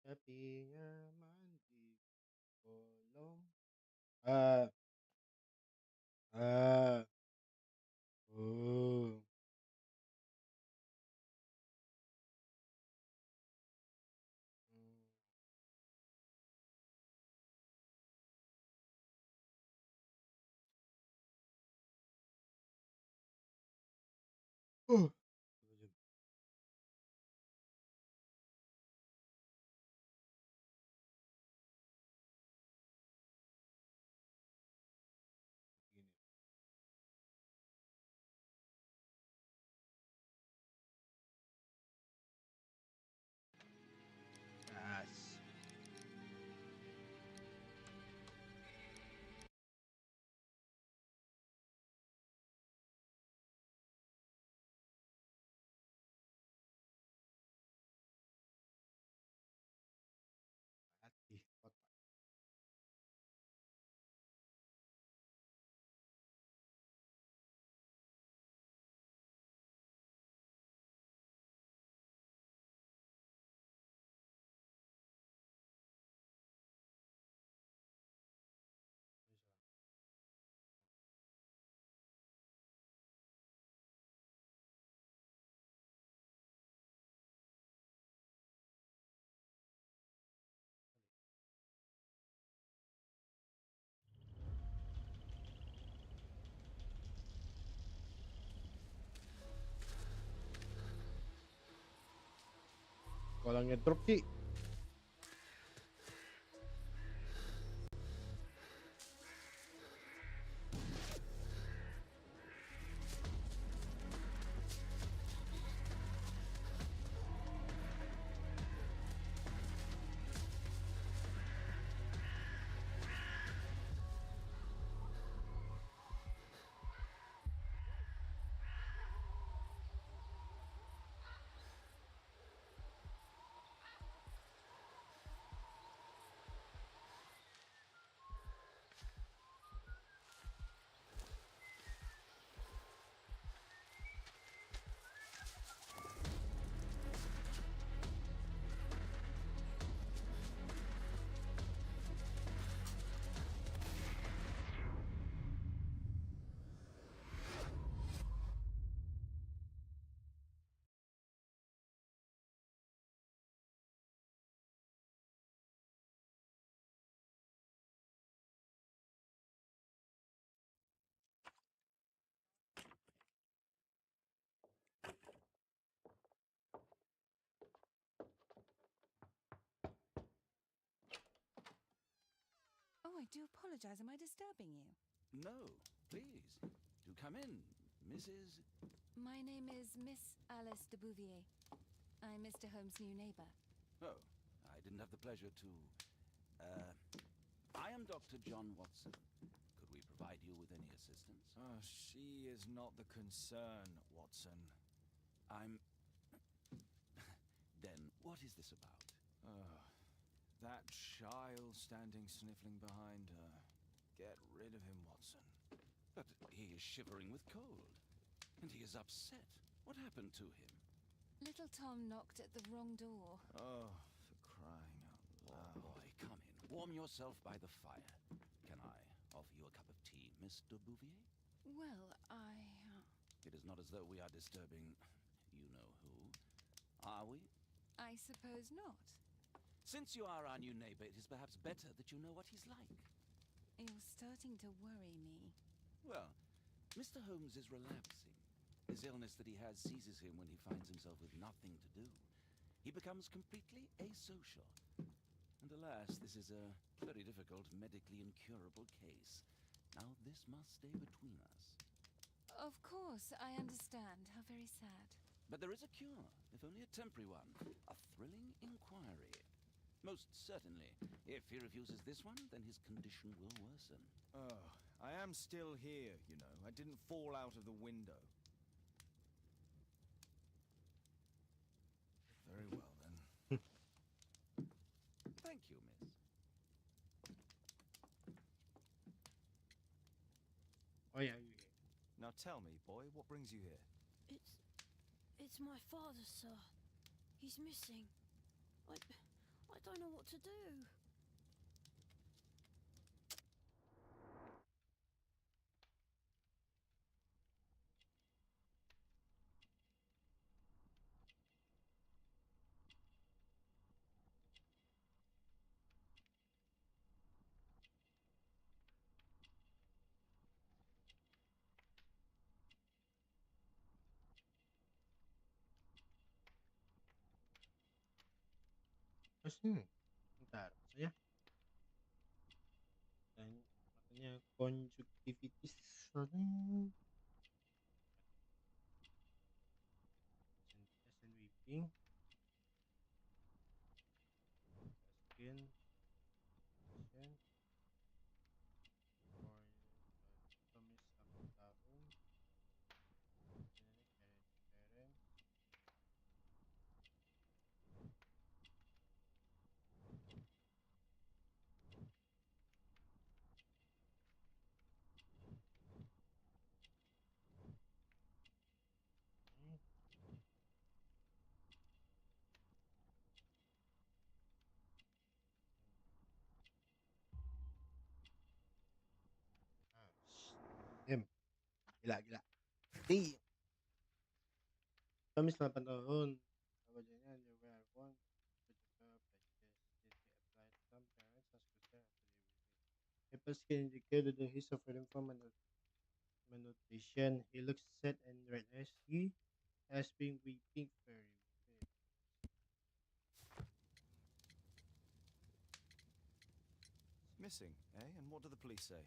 Sapinya mandi kolong. Ah, ah, oh. Hmm. Uh. Gini. Gas. Hati kotak. Walang ngedrop sih. Oh, I do apologize. Am I disturbing you? No, please. Do come in, Mrs. My name is Miss Alice de Bouvier. I'm Mr. Holmes' new neighbor. Oh, I didn't have the pleasure to. Uh, I am Dr. John Watson. Could we provide you with any assistance? Oh, she is not the concern, Watson. I'm. Then, what is this about? Oh, that child standing sniffling behind her. Get rid of him, Watson. But he is shivering with cold. And he is upset. What happened to him? Little Tom knocked at the wrong door. Oh, for crying out loud. Boy, come in. Warm yourself by the fire. Can I offer you a cup of tea, Mr. Bouvier? Well, It is not as though we are disturbing you know who, are we? I suppose not. Since you are our new neighbor, it is perhaps better that you know what he's like. You're starting to worry me. Well, Mr. Holmes is relapsing. This illness that he has seizes him when he finds himself with nothing to do. He becomes completely asocial. And alas, this is a very difficult, medically incurable case. Now, this must stay between us. Of course, I understand. How very sad. But there is a cure, if only a temporary one. A thrilling inquiry. Most certainly. If he refuses this one, then his condition will worsen. Oh, I am still here, you know. I didn't fall out of the window. Very well, then. Thank you, miss. Oh yeah, you. Now tell me, boy, what brings you here? It's... it's my father, sir. He's missing. I don't know what to do. Terus bentar, maksudnya dan makanya conjunctivitis and weeping, skin, vision, or tumis 8 tahun, genetic parents, okay. Damn, gila gila. Damn. Tumis 8 tahun. Bajanya you were born with the prejudice. Did he apply some parents as concern after they were made? Papers can indicate that he suffered from malnutrition. He looks sad and red eyes. He has been weeping very much. Missing, eh? And what do the police say?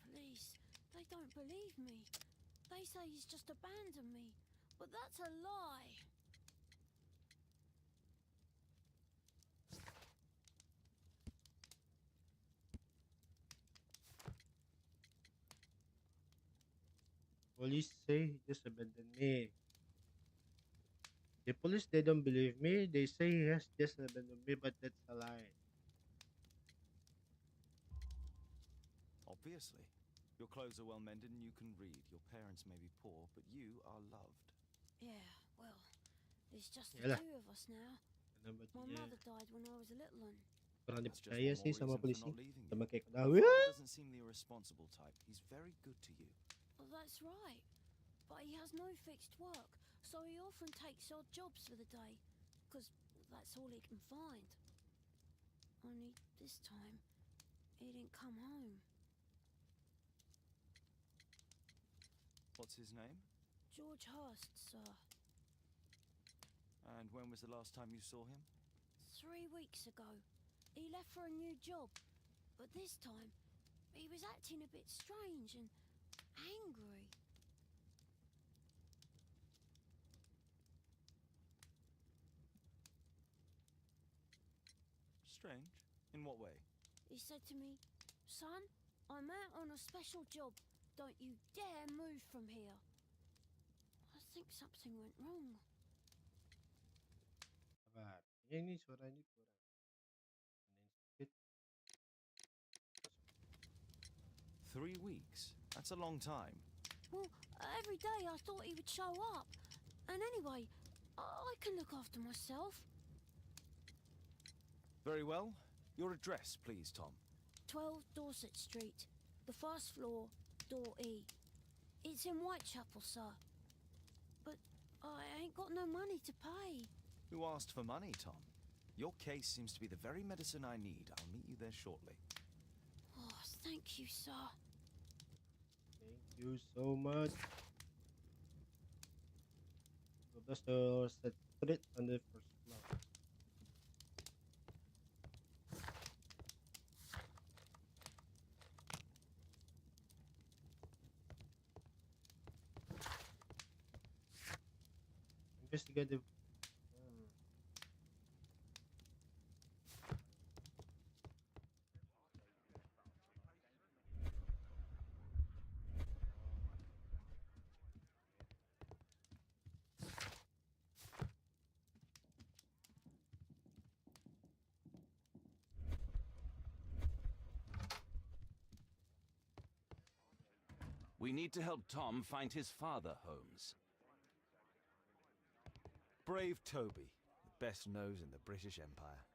Police, they don't believe me. They say he's just abandoned me. But that's a lie. Police say he just abandoned me. The police, they don't believe me. They say he has just abandoned me, but that's a lie. Obviously. Your clothes are well mended and you can read. Your parents may be poor, but you are loved. Yeah, well, there's just the Yalah, two of us now. karena My bajunya mother died when I was a little one. kurang That's just dipercaya one sih more sama reason for polisi. not leaving you. Sama kayak Your ketahui. father doesn't seem the irresponsible type. He's very good to you. Well, that's right. But he has no fixed work, so he often takes odd jobs for the day. Because that's all he can find. Only this time, he didn't come home. What's his name? George Hurst, sir. And when was the last time you saw him? 3 weeks ago. He left for a new job. But this time, he was acting a bit strange and angry. Strange. In what way? He said to me, "Son, I'm out on a special job. Don't you dare move from here." I think something went wrong. Sabar. Ini suaranya kurang. Sedikit. 3 weeks. That's a long time. Well, every day I thought he would show up. And anyway, I can look after myself. Very well. Your address, please, Tom. 12 Dorset Street, the first floor, door E. It's in Whitechapel, sir. But I ain't got no money to pay. Who asked for money, Tom? Your case seems to be the very medicine I need. I'll meet you there shortly. Oh, thank you, sir. Thank you so much. 12 Dorset Street on the first floor. Investigative. We need to help Tom find his father, Holmes. Brave Toby. best nose in the British Empire.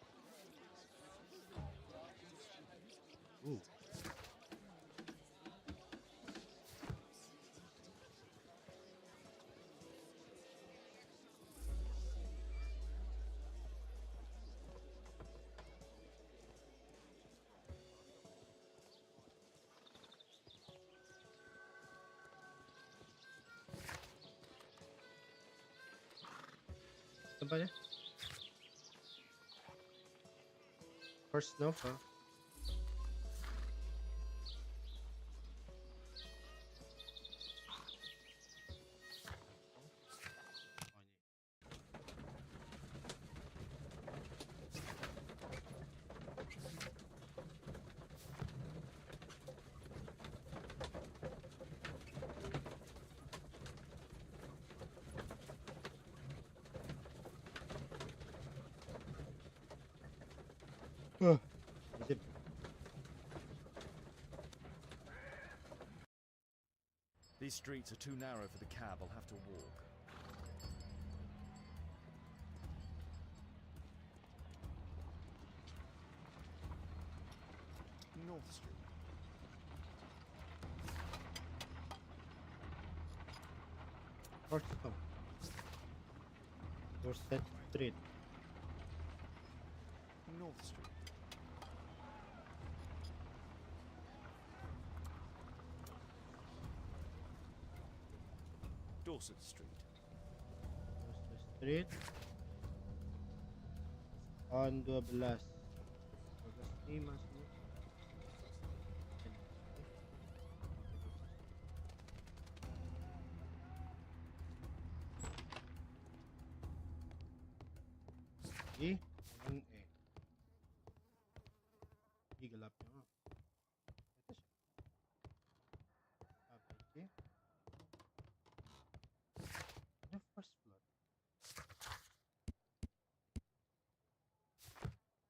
Complicated after. Okay. Ooh. Ito ba niya? First snow, huh? Huh. Is it These streets are too narrow for the cab. I'll have to walk. North Street. first snow? Dorset Street. North Street. Dorset Street. Dorset Street. On 12. August 5 masuk. Sige, ang eh. Igalap niya nga. Ito siya. Sabi, the first floor.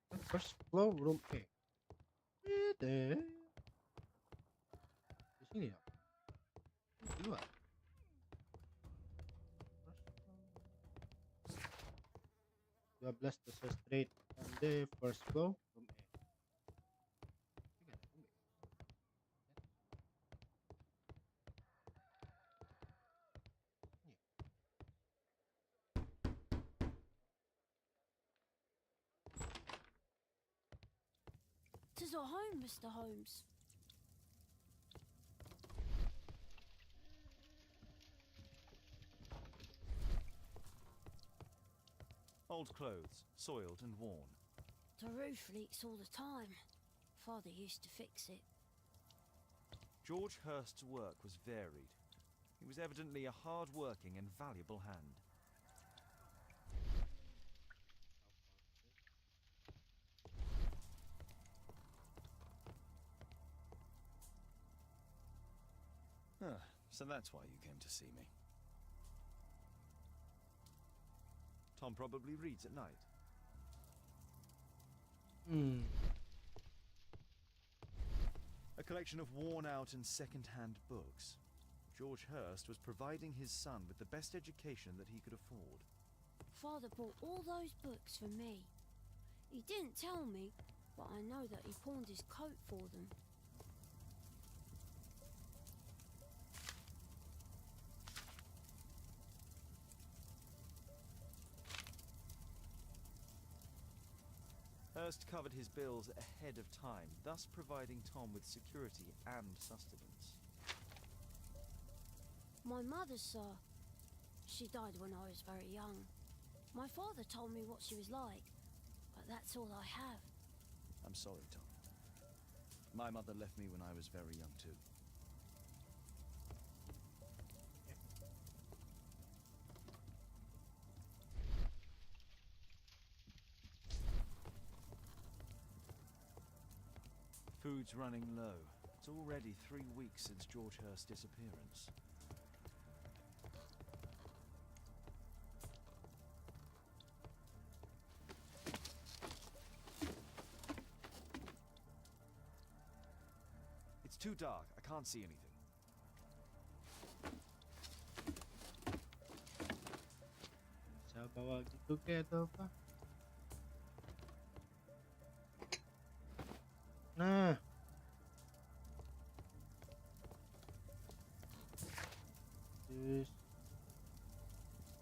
The first floor, room A. Pwede. Di sini ya. Dua. First floor. 12 Dorset Street. And the first floor, room A. Sige na, room A. "'Tis our home, Mr. Holmes." Old clothes, soiled and worn. The roof leaks all the time. Father used to fix it. George Hurst's work was varied. He was evidently a hard-working and valuable hand. So that's why you came to see me. Tom probably reads at night. A collection of worn-out and second-hand books. George Hurst was providing his son with the best education that he could afford. Father bought all those books for me. He didn't tell me, but I know that he pawned his coat for them. Hurst covered his bills ahead of time, thus providing Tom with security and sustenance. My mother, sir, she died when I was very young. My father told me what she was like, but that's all I have. I'm sorry, Tom. My mother left me when I was very young too. Food's running low. It's already 3 weeks since George Hurst's disappearance. It's too dark. I can't see anything. Sa bawah gitu kayak atau apa? Nah, terus,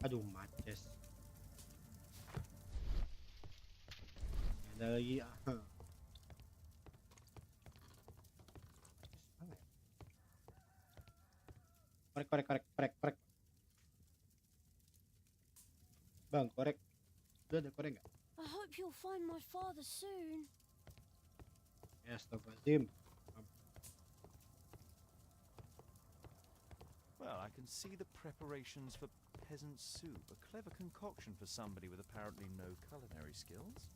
aduh matches. Ada lagi. Terus mana ya? Korek. Bang, korek. Udah ada korek nggak? I hope you'll find my father soon. Ya, astagfirullahaladzim. Well, I can see the preparations for peasant soup. A clever concoction for somebody with apparently no culinary skills.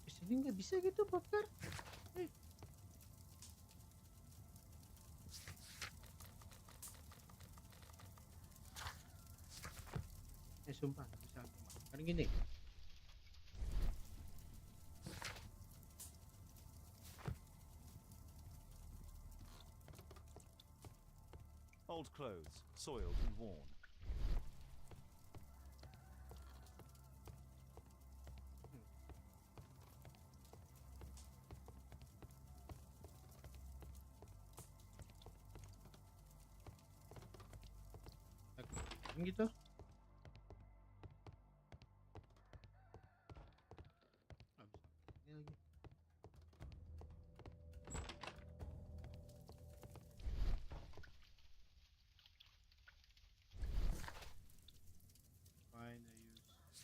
Di sini nggak bisa gitu, Bakar. Sumpah nggak bisa aku makan gini. Old clothes, soiled and worn. Gitu. Nggak bisa. Ini lagi. Fine, I use.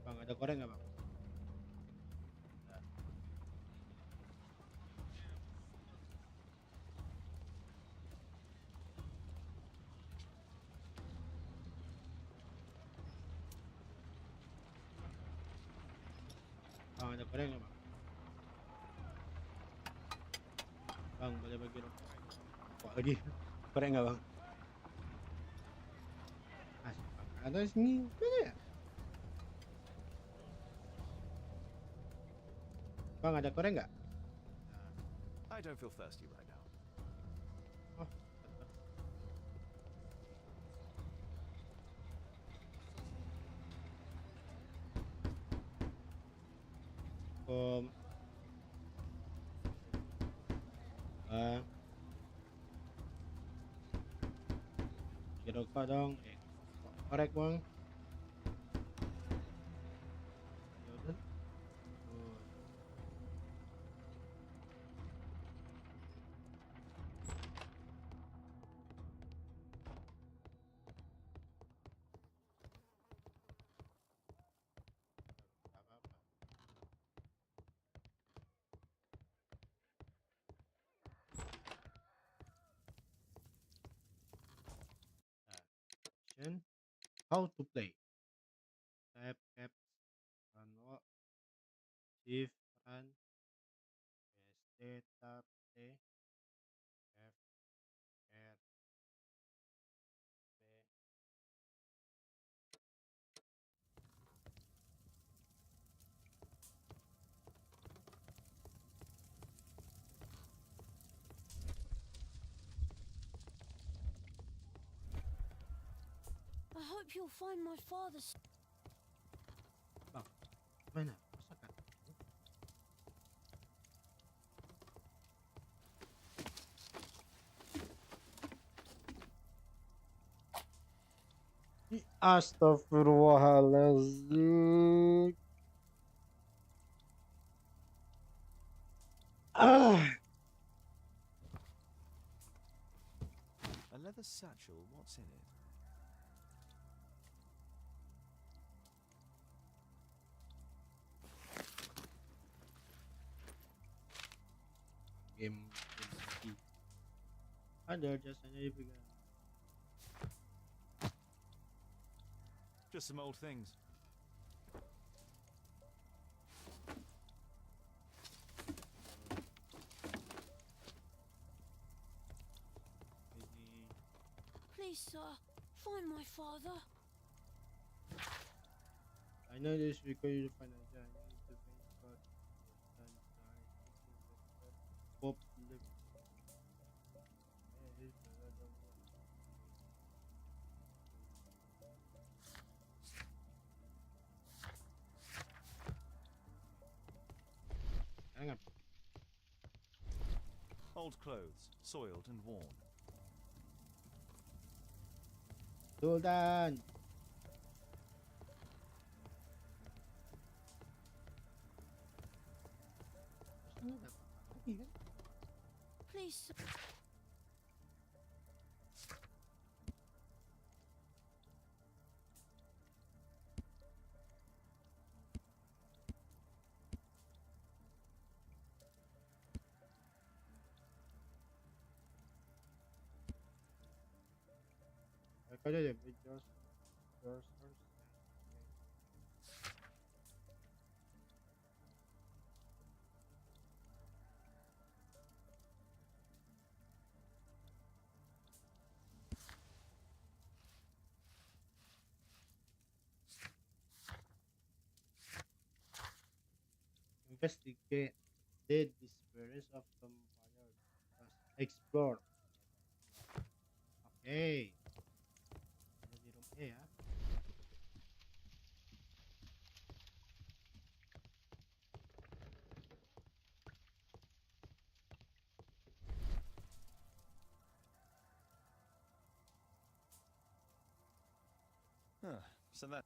Bang, ada korek nggak, Bang? Nah, Bang, ada korek nggak, Bang? Bang, boleh bagi dong korek. Kok lagi? Korek nggak, Bang? Asik, Bang. Ada sini. Mana ya? Bang, ada korek nggak? I don't feel thirsty right now. Oh, Om. Bang. Bagi rokok dong. Korek, Bang. Ya udah. Oh, nggak apa-apa. Nah, option. How to play. Tap, caps, run, shift, run, ST, tap, T, F, R, B. I hope you'll find my father soon. Bang, mana? Masakan. Astagfirullahaladzim. Ah, A leather satchel, what's in it? game with IT. Other just an ibigan. Just some old things. Maybe Please, sir, find my father. I know this because you find a giant need to think about and start thinking that Pope's living. Yeah, he's another one. Hang on. Old clothes, soiled and worn. Sultan! Gusto nga napakakati yan. Please, sir. I got it with your source. Investigate the disappearance of vampire. Explore. Okay. Ano di room A ah? Huh. So that.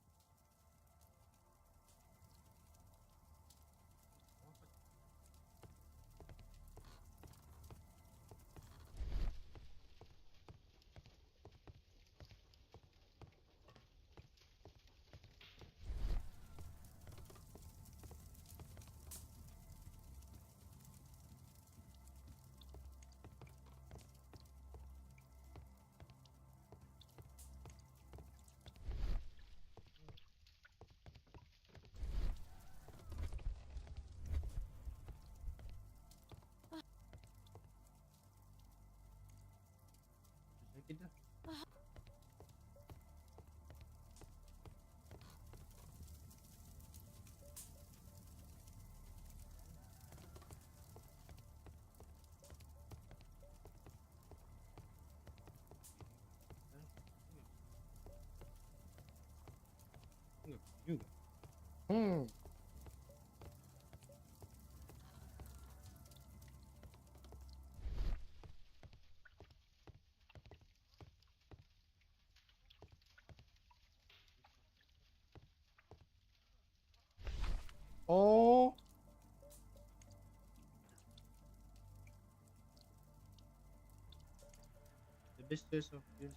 Sakit na. Juga. Hmm. Oh. The best choice of years.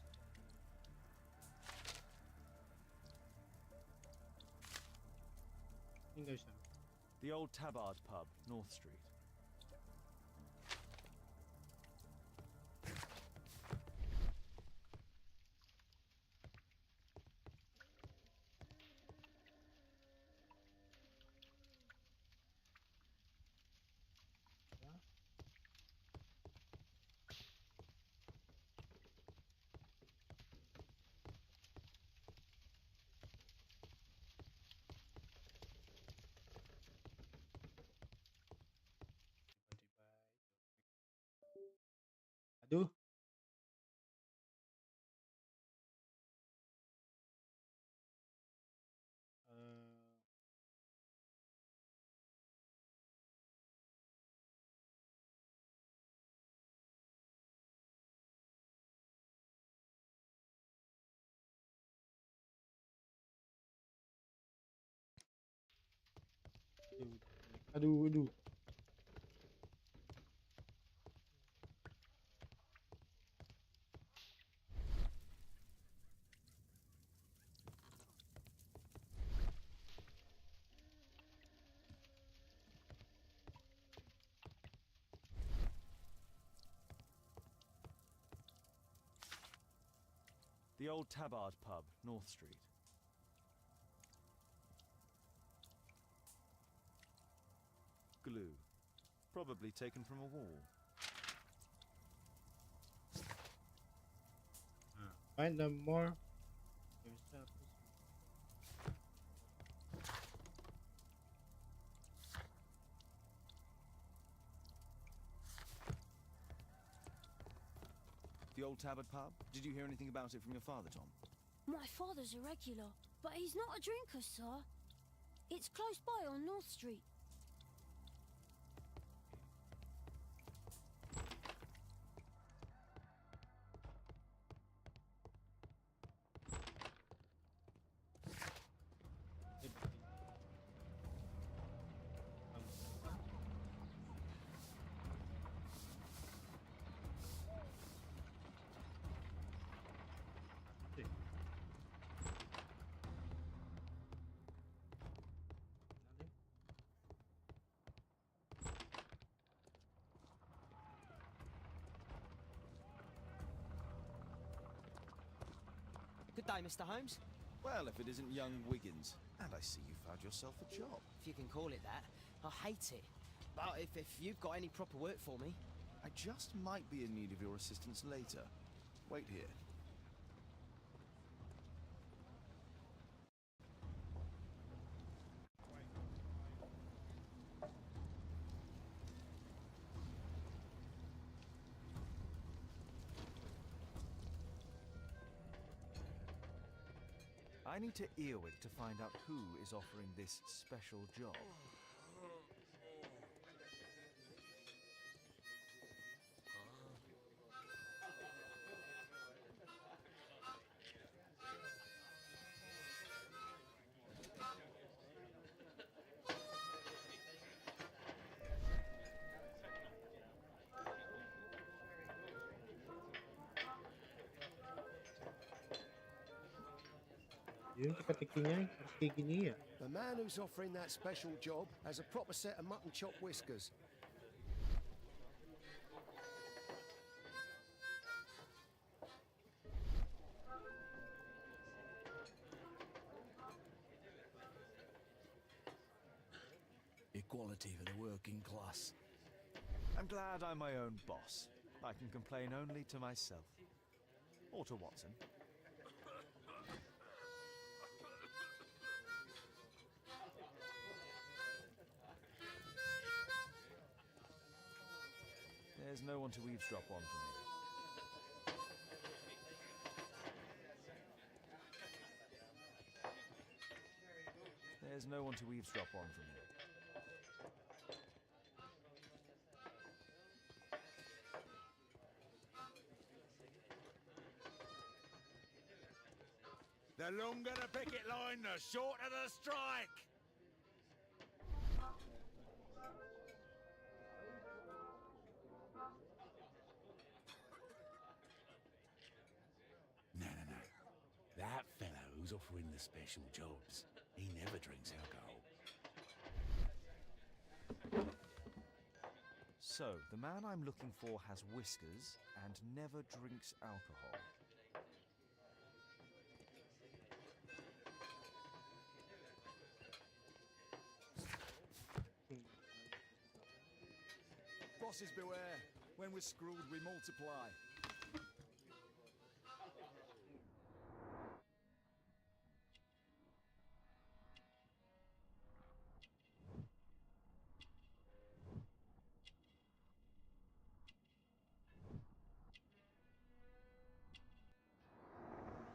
English. The old Tabard pub, North Street. Aduh. Aduh, aduh. The old Tabard pub, North Street. Glue. Probably taken from a wall. Find them more. Yourself this The old Tabard pub? Did you hear anything about it from your father, Tom? My father's a regular, but he's not a drinker, sir. It's close by on North Street. Good day, Mr. Holmes. Well, if it isn't young Wiggins. And I see you found yourself a job. If you can call it that. I hate it. But if you've got any proper work for me... I just might be in need of your assistance later. Wait here. I need to Earwig to find out who is offering this special job. Yun, katikin niya. Katikin niya. The man who's offering that special job has a proper set of mutton chop whiskers. Equality for the working class. I'm glad I'm my own boss. I can complain only to myself. Or to Watson. There's no one to eavesdrop on from here. There's no one to eavesdrop on from here. The longer the picket line, the shorter the strike! No. That fellow who's offering the special jobs, he never drinks alcohol. So, the man I'm looking for has whiskers and never drinks alcohol. Bosses beware. When we're screwed, we multiply.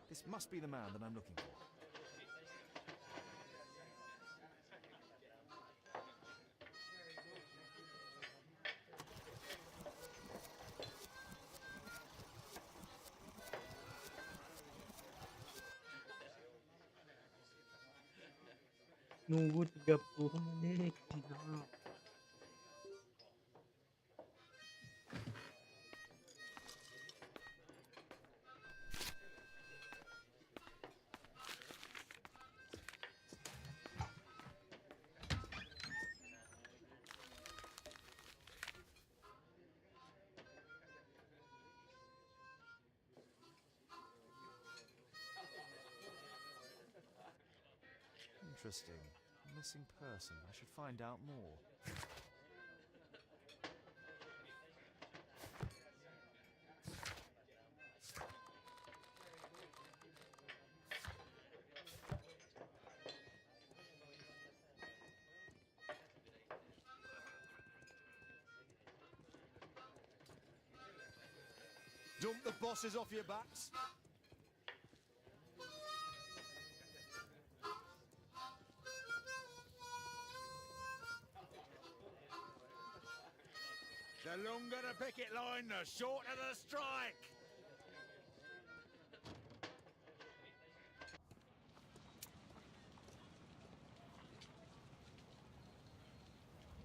This must be the man that I'm looking for. Nunggu 30 menit. Gila. Interesting. Missing person. I should find out more. Dump the bosses off your backs. The longer the picket line, the shorter the strike.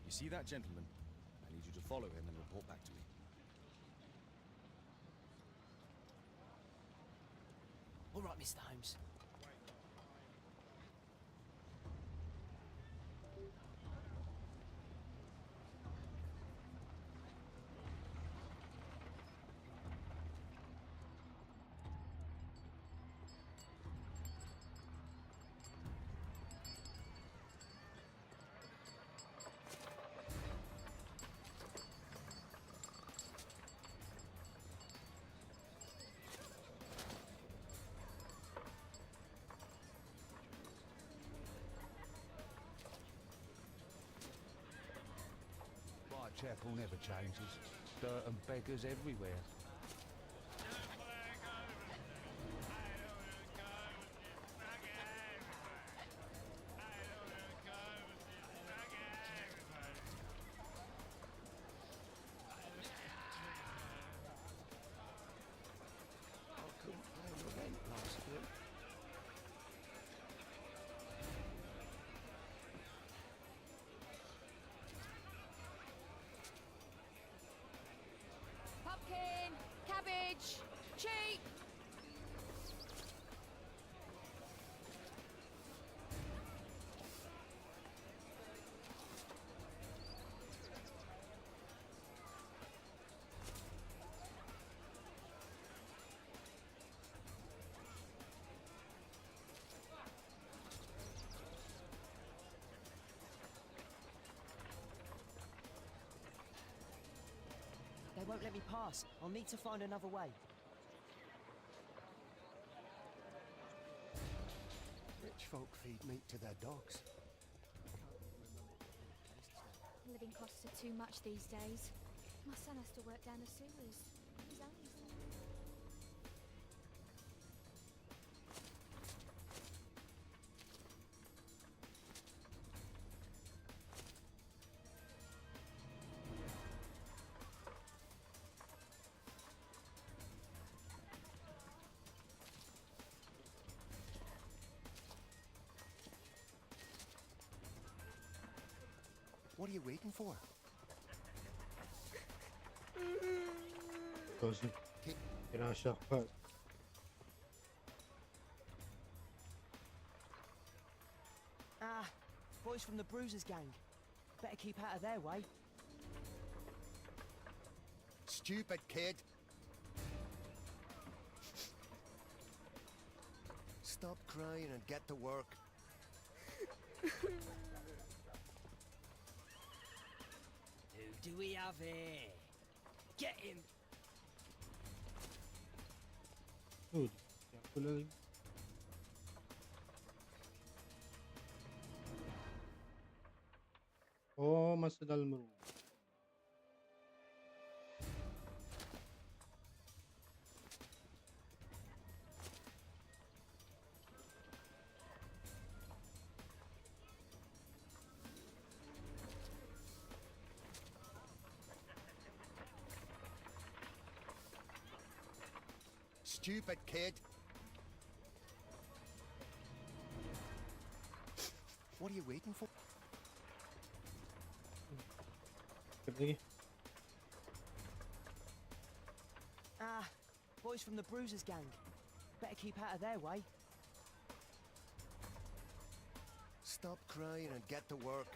You see that gentleman? I need you to follow him and report back to me. All right, Mr. Holmes. Whitechapel never changes. Dirt and beggars everywhere. I couldn't pay the rent last year. Pumpkin, cabbage, cheap. They won't let me pass. I'll need to find another way. Rich folk feed meat to their dogs. Living costs are too much these days. My son has to work down the sewers. He's only son. What are you waiting for? Gözüm. Yine aşağı bak. Ah, boys from the Bruisers gang. Better keep out of their way. Stupid kid. Stop crying and get to work. Who do we have here? Get him! Dur. Ya kullanayım. Oh, masih dalam rumah. Stupid kid. What are you waiting for? Siktir lagi. Ah, boys from the Bruisers gang. Better keep out of their way. Stop crying and get to work.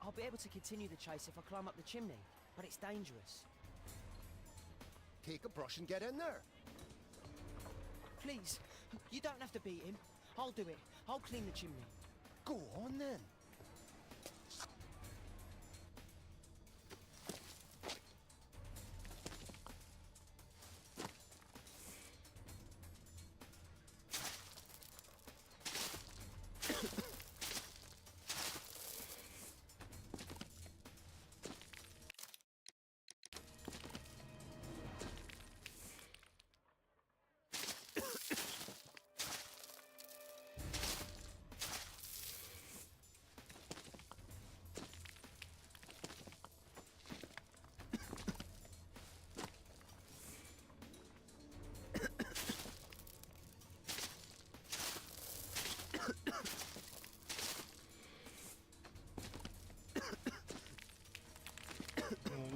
I'll be able to continue the chase if I climb up the chimney, but it's dangerous. Take a brush and get in there. Please, You don't have to beat him. I'll do it. I'll clean the chimney. Go on then.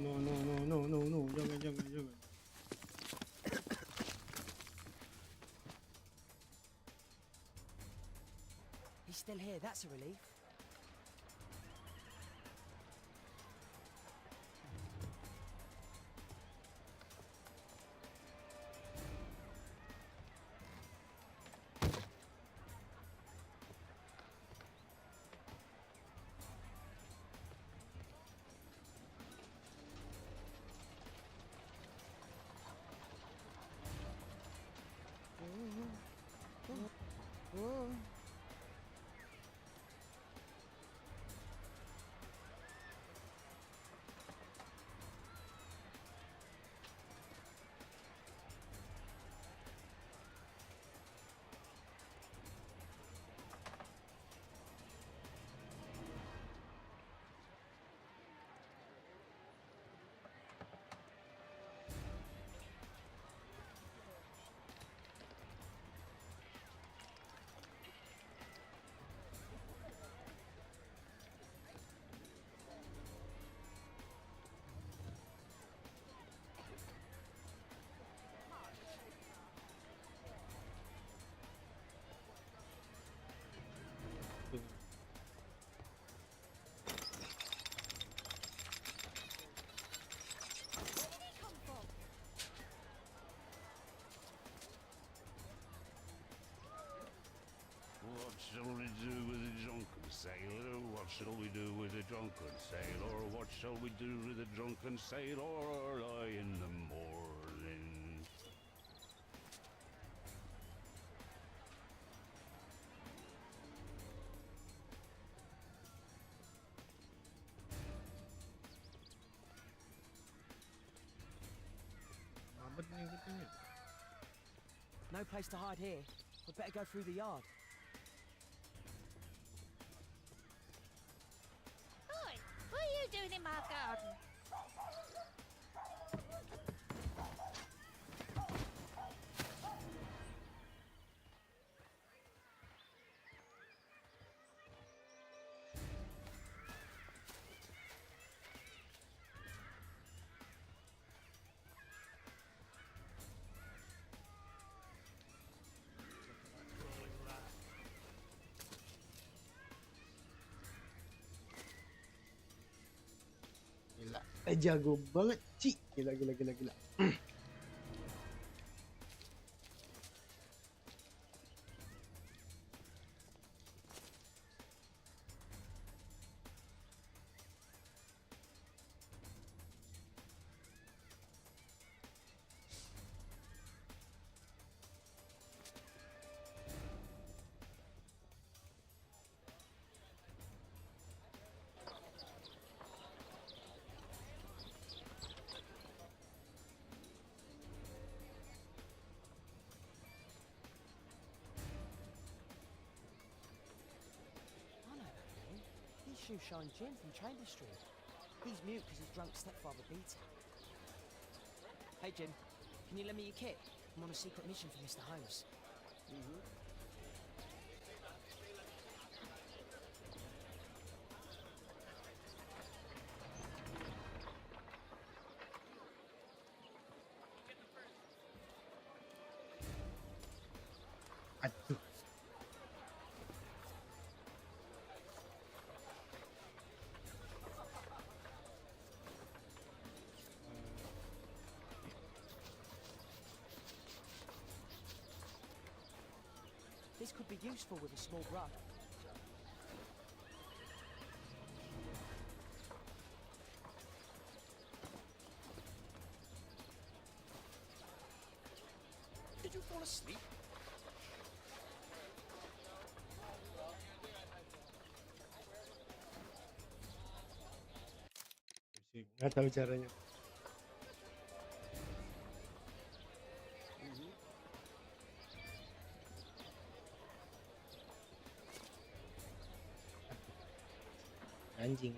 No, no, no, no, no, no, no, jangan, jangan, jangan. He's still here. That's a relief. What shall we do with a drunken sailor? What shall we do with a drunken sailor? What shall we do with a drunken sailor early in the morning? Mamat na yung niya. No place to hide here. We'd better go through the yard. Oi, what are you doing in my garden? Gila. Jago banget, Ci. Gila, gila, gila, gila. I know that man. He's Shoeshine Jim from Chamber Street. He's mute because his drunk stepfather beat him. Hey Jim, can you lend me your kit? I'm on a secret mission for Mr. Holmes. Aduh. This could be useful with a small brush. Did you fall asleep? Musik. Nggak tahu caranya. Anjing.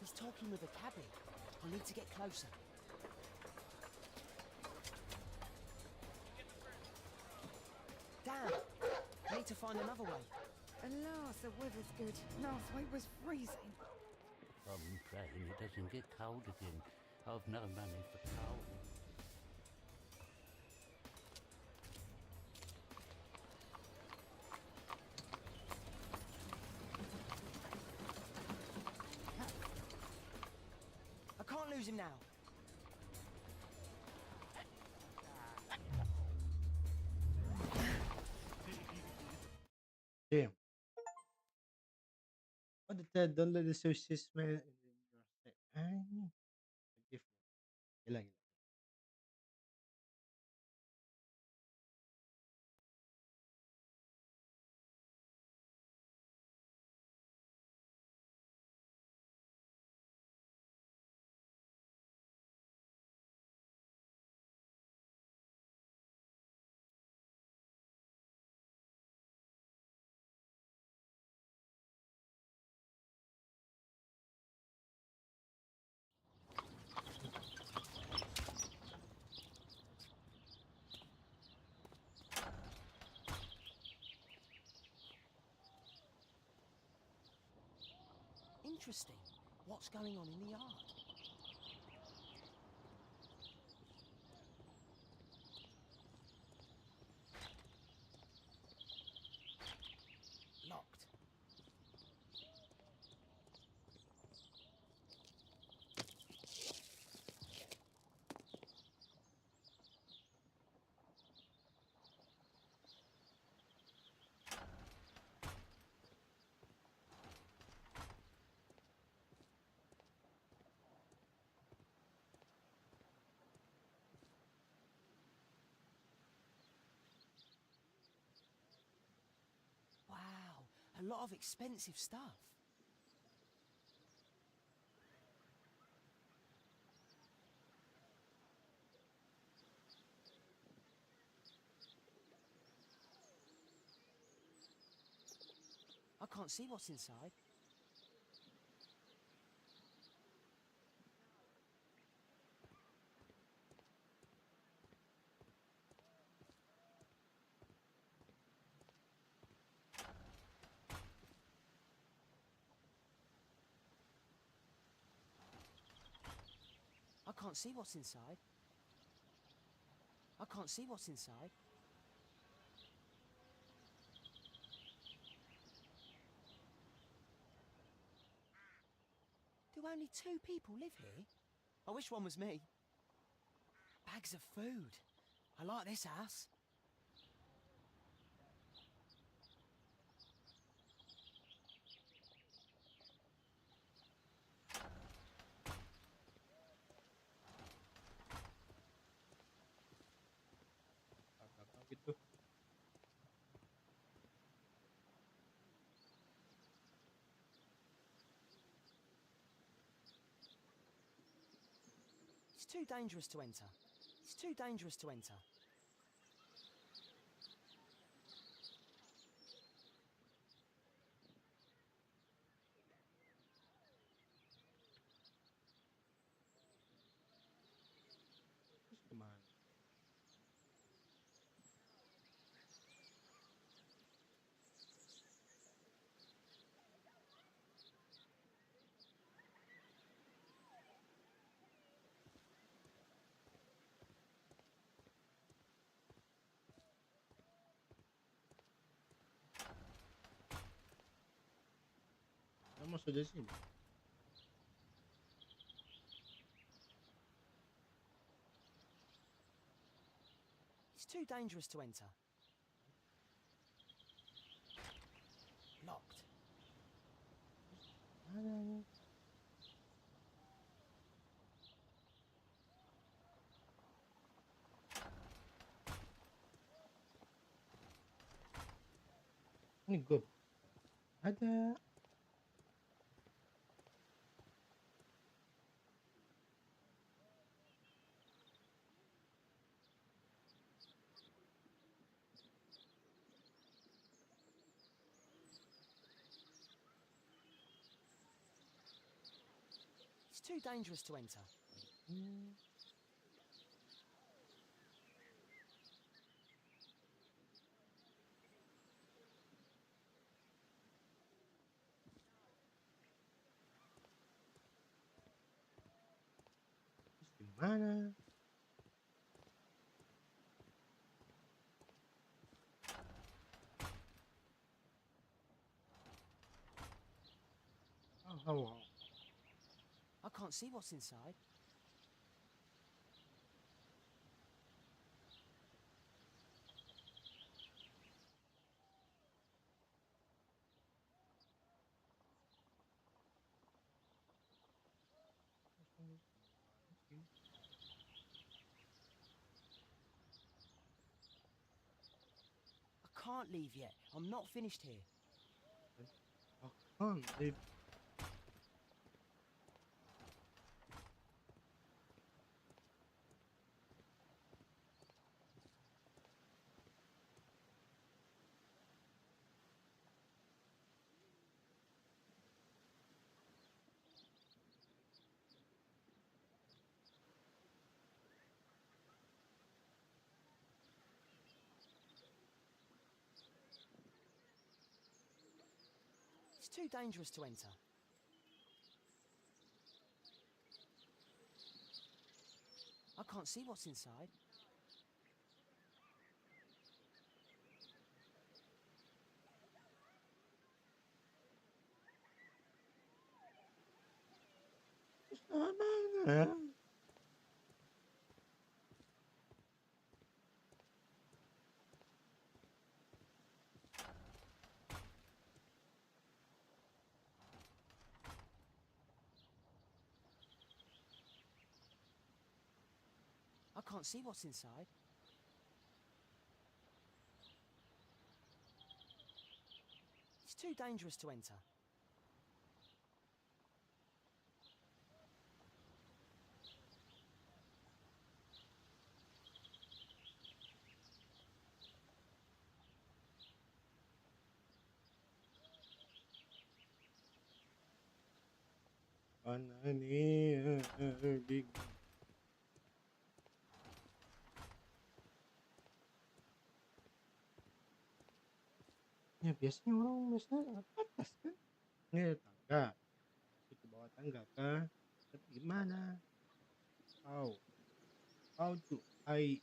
He's talking with a cabby. I need to get closer. Damn! I need to find another way. Alas, the weather's good. Last week was freezing. I'm praying it doesn't get cold again. I've no money for coal. I can't lose him now. Damn. What the Ted? Don't let the sushi smell in your step. Ay, forgive me. Gila, gila. Interesting. What's going on in the yard? Locked. Wow, a lot of expensive stuff. I can't see what's inside. I can't see what's inside. I can't see what's inside. Do only 2 people live here? I wish one was me. Bags of food. I like this house. Apa gitu. It's too dangerous to enter. It's too dangerous to enter. Terus kemana? Kamu sudah sini? It's too dangerous to enter. Locked. Mana nih? Ini gob. Ada. It's too dangerous to enter. Hmm. Terus gimana? Oh. I can't see what's inside. Gimana sih? I can't leave yet. I'm not finished here. I can't live. It's too dangerous to enter. I can't see what's inside. Terus mana? I can't see what's inside. It's too dangerous to enter. Mana nih? Bingung. Ya biasanya orang biasanya ke atas kan? Ini ada tangga. Aku ke bawah tangga kah? Tapi gimana? How? How do I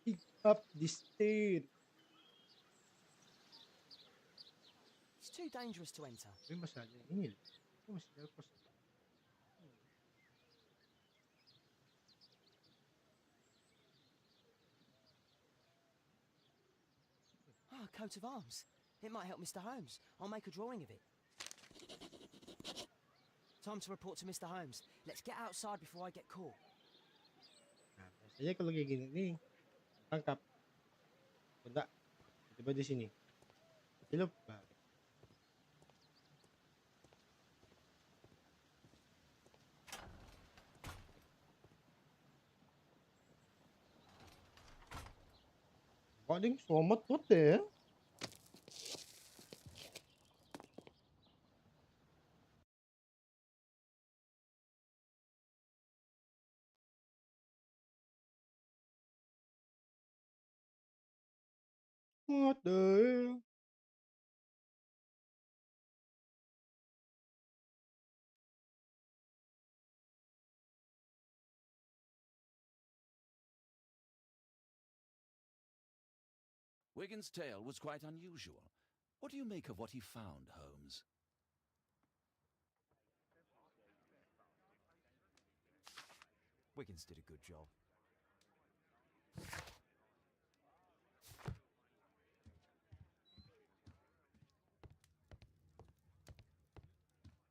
pick up the stair? It's too dangerous to enter. Tapi masih ada yang ini loh. Ini masih ada kosong. Ah, a coat of arms. It might help Mr. Holmes. I'll make a drawing of it. Time to report to Mr. Holmes. Let's get outside before I get caught. Nah, biasanya kalau kayak gini nih, tangkap. Enggak, tiba di sini. Tapi lupa. Kok ada yang selamat? What the hell? What the hell? Wigan's tale was quite unusual. What do you make of what he found, Holmes? Wiggins did a good job.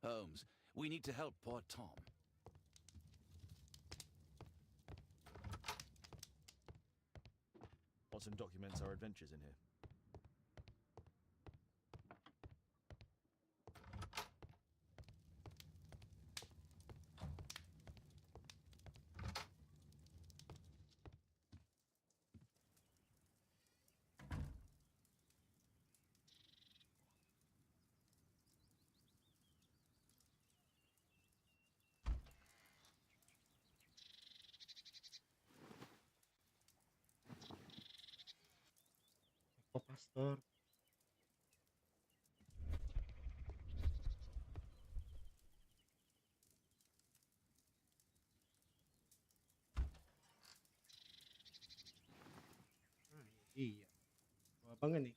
Holmes, we need to help poor Tom. Watson documents our adventures in here. Eko Pastor. Ah, iya. Gua banget nih.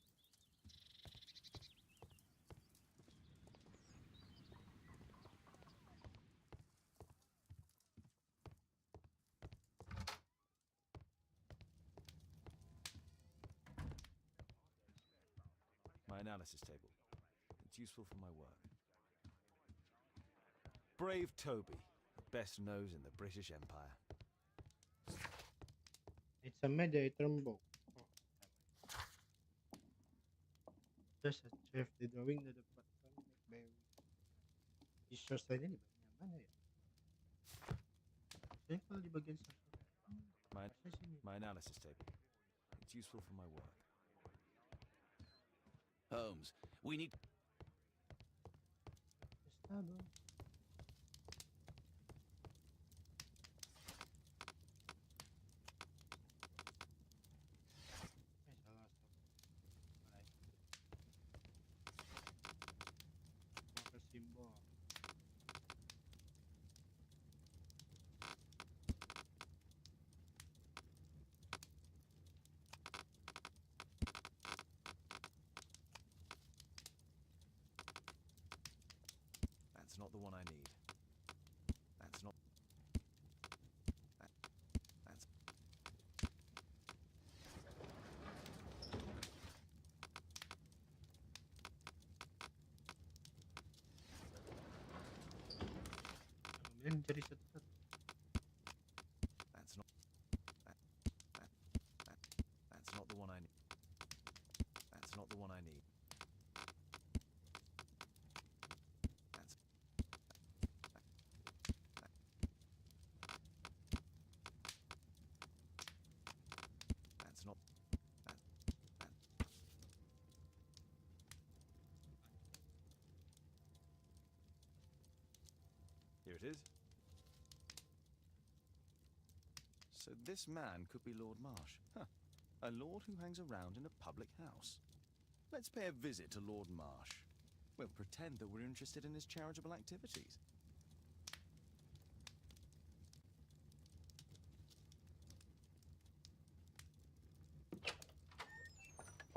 My analysis table. It's useful for my work. Brave Toby, best nose in the British Empire. It's a mediator book. Oh, there's a chef the drawing na dapat blackberry. T-shirt tadi di bagian mana ya? Saya kalau di bagian satu. My, Harusnya sini. my analysis table. It's useful for my work. Holmes, we need... Estado. Salah satu. Baik. Marker simbol. That's not the one I need. That's not... That's... Kemudian jadi satu-satu. That's not... That's not the one I need. That's not the one I need. That's not... Here it is. So this man could be Lord Marsh. Huh. A lord who hangs around in a public house. Let's pay a visit to Lord Marsh. We'll pretend that we're interested in his charitable activities.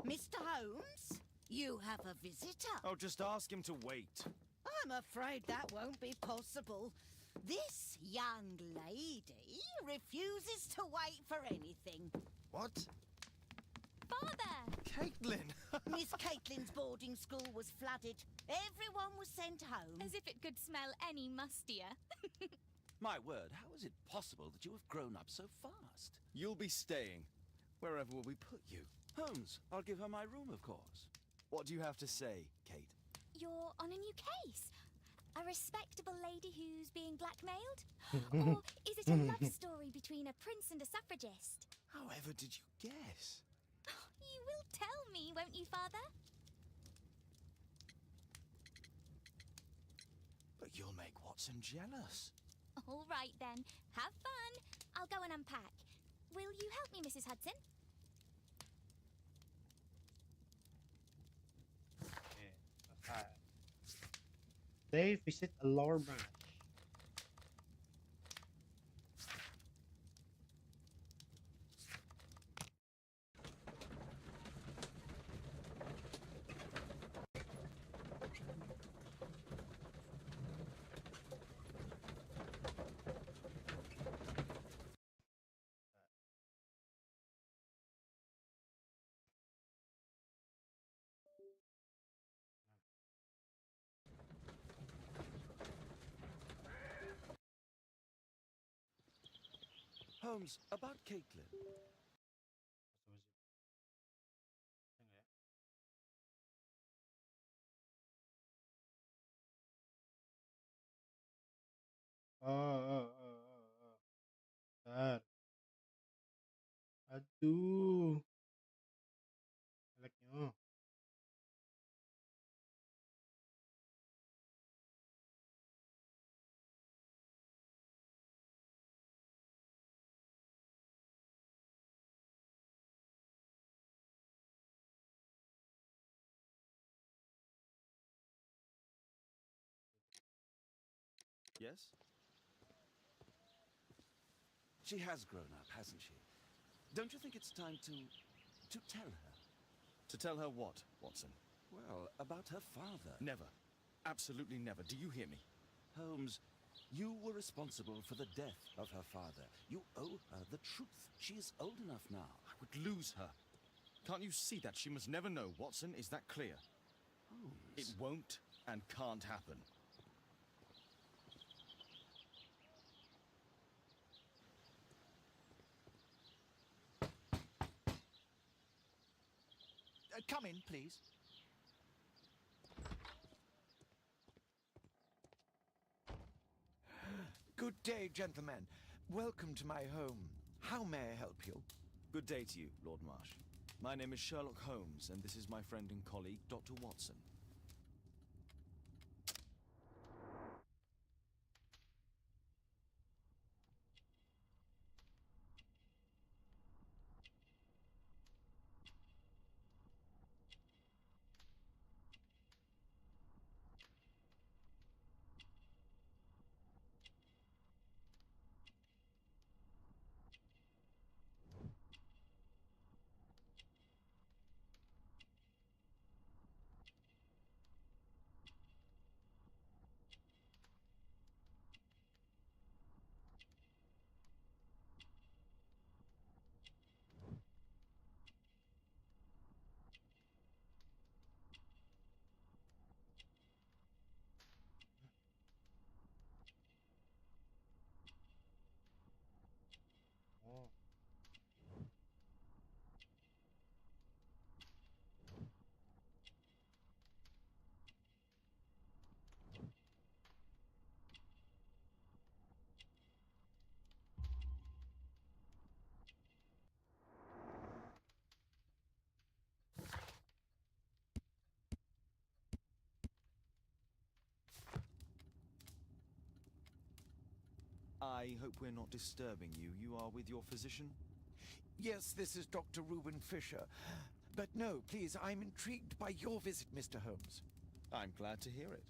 Mr. Holmes, you have a visitor. Oh, just ask him to wait. I'm afraid that won't be possible. This young lady refuses to wait for anything. What? Father! Caitlin! Miss Caitlin's boarding school was flooded. Everyone was sent home. As if it could smell any mustier. My word, how is it possible that you have grown up so fast? You'll be staying. Wherever will we put you? Holmes, I'll give her my room, of course. What do you have to say, Kate? You're on a new case. A respectable lady who's being blackmailed? Or is it a love story between a prince and a suffragist? However did you guess? You will tell me, won't you, Father? But you'll make Watson jealous. All right, then. Have fun. I'll go and unpack. Will you help me, Mrs. Hudson? Okay, selesai. They visit a lower branch. Holmes, about Caitlin. Enggak ya? Oh. Bentar. Aduh. Jeleknya. Yes? She has grown up, hasn't she? Don't you think it's time to tell her? To tell her what, Watson? Well, about her father. Never. Absolutely never. Do you hear me? Holmes, you were responsible for the death of her father. You owe her the truth. She is old enough now. I would lose her. Can't you see that? She must never know, Watson. Is that clear? Holmes. It won't and can't happen. Come in, please. Good day, gentlemen. Welcome to my home. How may I help you? Good day to you, Lord Marsh. My name is Sherlock Holmes, and this is my friend and colleague, Dr. Watson. Oh. I hope we're not disturbing you. You are with your physician? Yes, this is Dr. Reuben Fisher. But no, please, I'm intrigued by your visit, Mr. Holmes. I'm glad to hear it.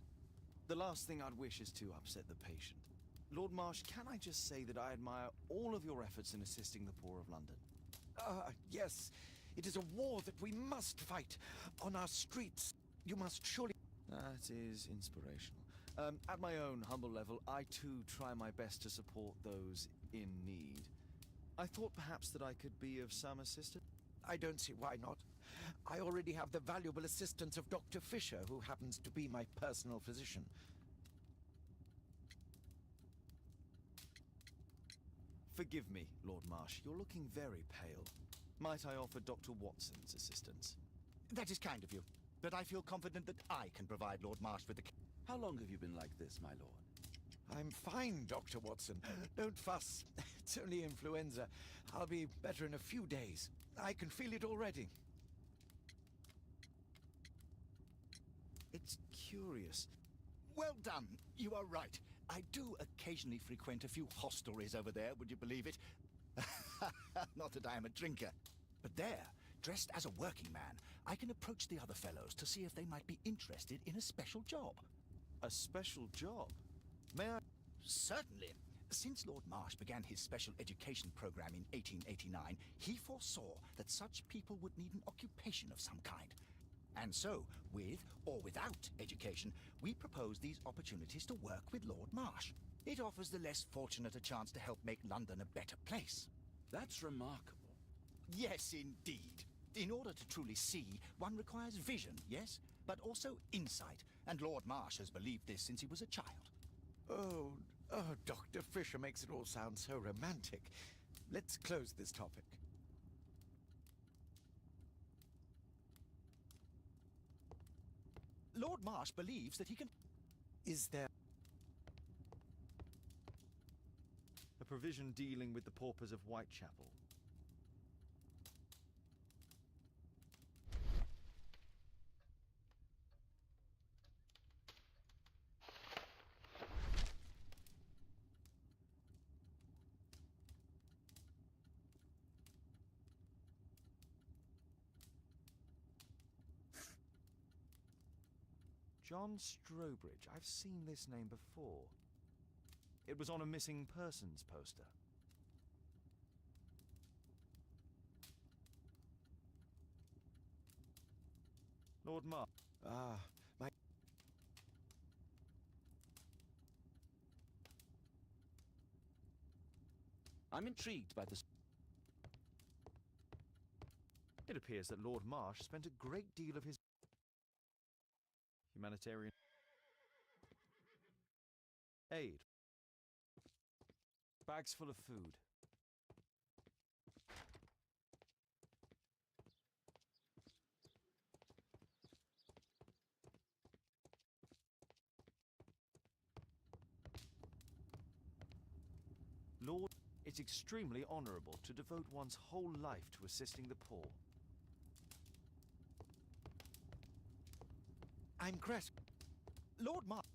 The last thing I'd wish is to upset the patient. Lord Marsh, can I just say that I admire all of your efforts in assisting the poor of London? Yes. It is a war that we must fight. On our streets, you must surely... That is inspirational. At my own humble level, I too try my best to support those in need. I thought perhaps that I could be of some assistance. I don't see why not. I already have the valuable assistance of Dr. Fisher, who happens to be my personal physician. Forgive me, Lord Marsh. You're looking very pale. Might I offer Dr. Watson's assistance? That is kind of you, but I feel confident that I can provide Lord Marsh with the... How long have you been like this, my lord? I'm fine, Dr. Watson. Don't fuss. It's only influenza. I'll be better in a few days. I can feel it already. It's curious. Well done. You are right. I do occasionally frequent a few hostelries over there, would you believe it? Not that I am a drinker. But there, dressed as a working man, I can approach the other fellows to see if they might be interested in a special job. A special job? May I? Certainly. Since Lord Marsh began his special education program in 1889, he foresaw that such people would need an occupation of some kind. And so, with or without education, we propose these opportunities to work with Lord Marsh. It offers the less fortunate a chance to help make London a better place. That's remarkable. Yes, indeed. In order to truly see, one requires vision, yes? But also insight, and Lord Marsh has believed this since he was a child. Oh, Dr. Fisher makes it all sound so romantic. let's close this topic. Lord Marsh believes that he can... Is there a provision dealing with the paupers of Whitechapel? John Strobridge. I've seen this name before. It was on a missing persons poster. Lord Marsh. Ah, my... I'm intrigued by this. It appears that Lord Marsh spent a great deal of his humanitarian aid. Bags full of food. Lord, it's extremely honourable to devote one's whole life to assisting the poor. I'm Crest. Lord Marsh.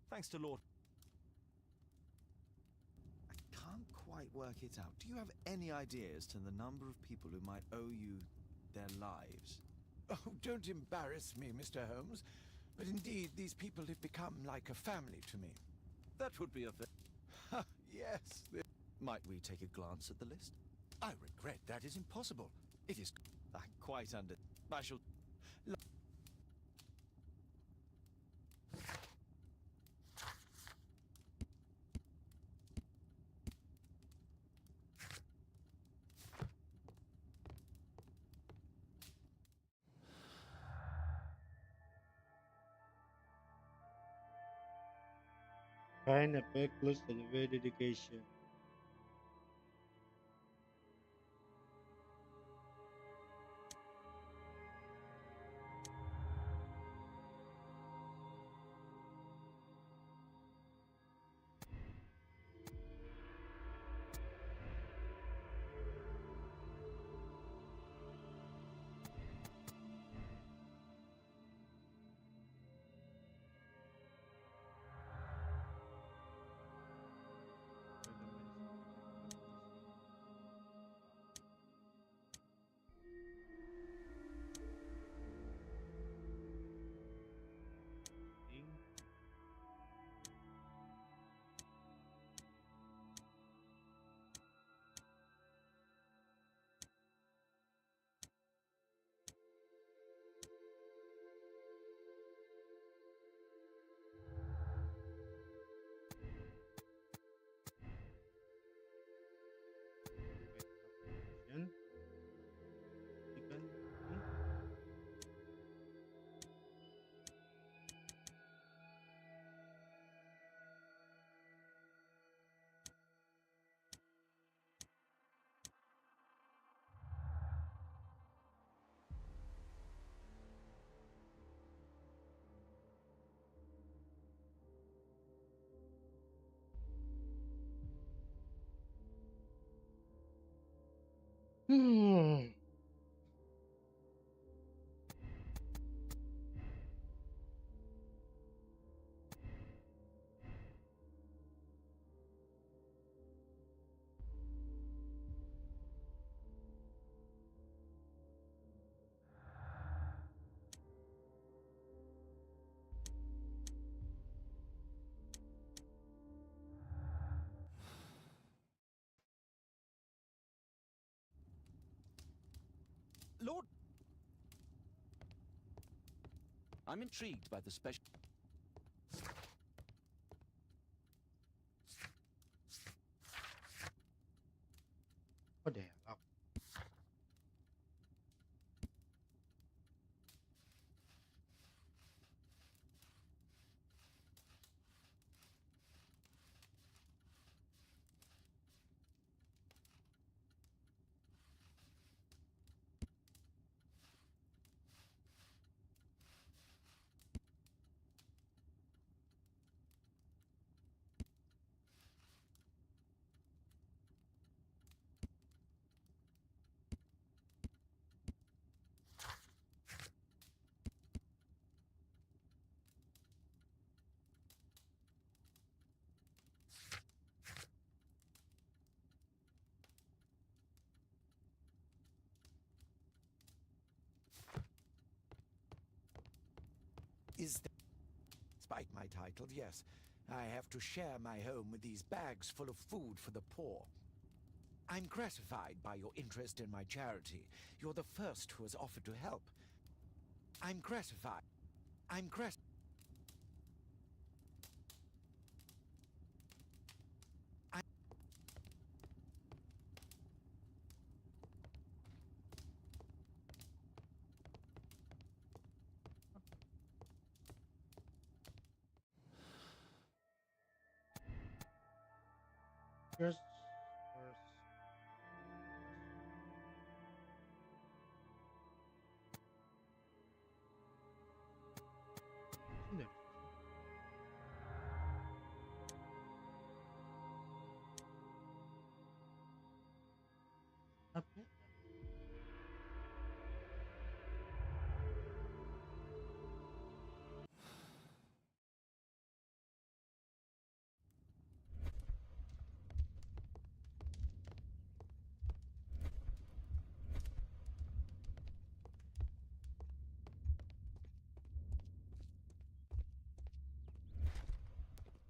Thanks to Lord... I can't quite work it out. Do you have any idea as to the number of people who might owe you their lives? Oh, don't embarrass me, Mr. Holmes. But indeed, these people have become like a family to me. That would be a Yes. Might we take a glance at the list? I regret that is impossible. It is... I quite under... I shall... Kind of pay close to the very dedication. Chicken. Hmm. Lord... I'm intrigued by the special... What the hell? Is there... Despite my title, yes, I have to share my home with these bags full of food for the poor. I'm gratified by your interest in my charity. You're the first who has offered to help. I'm gratified. I'm gratified. First, first, isn't there? Okay.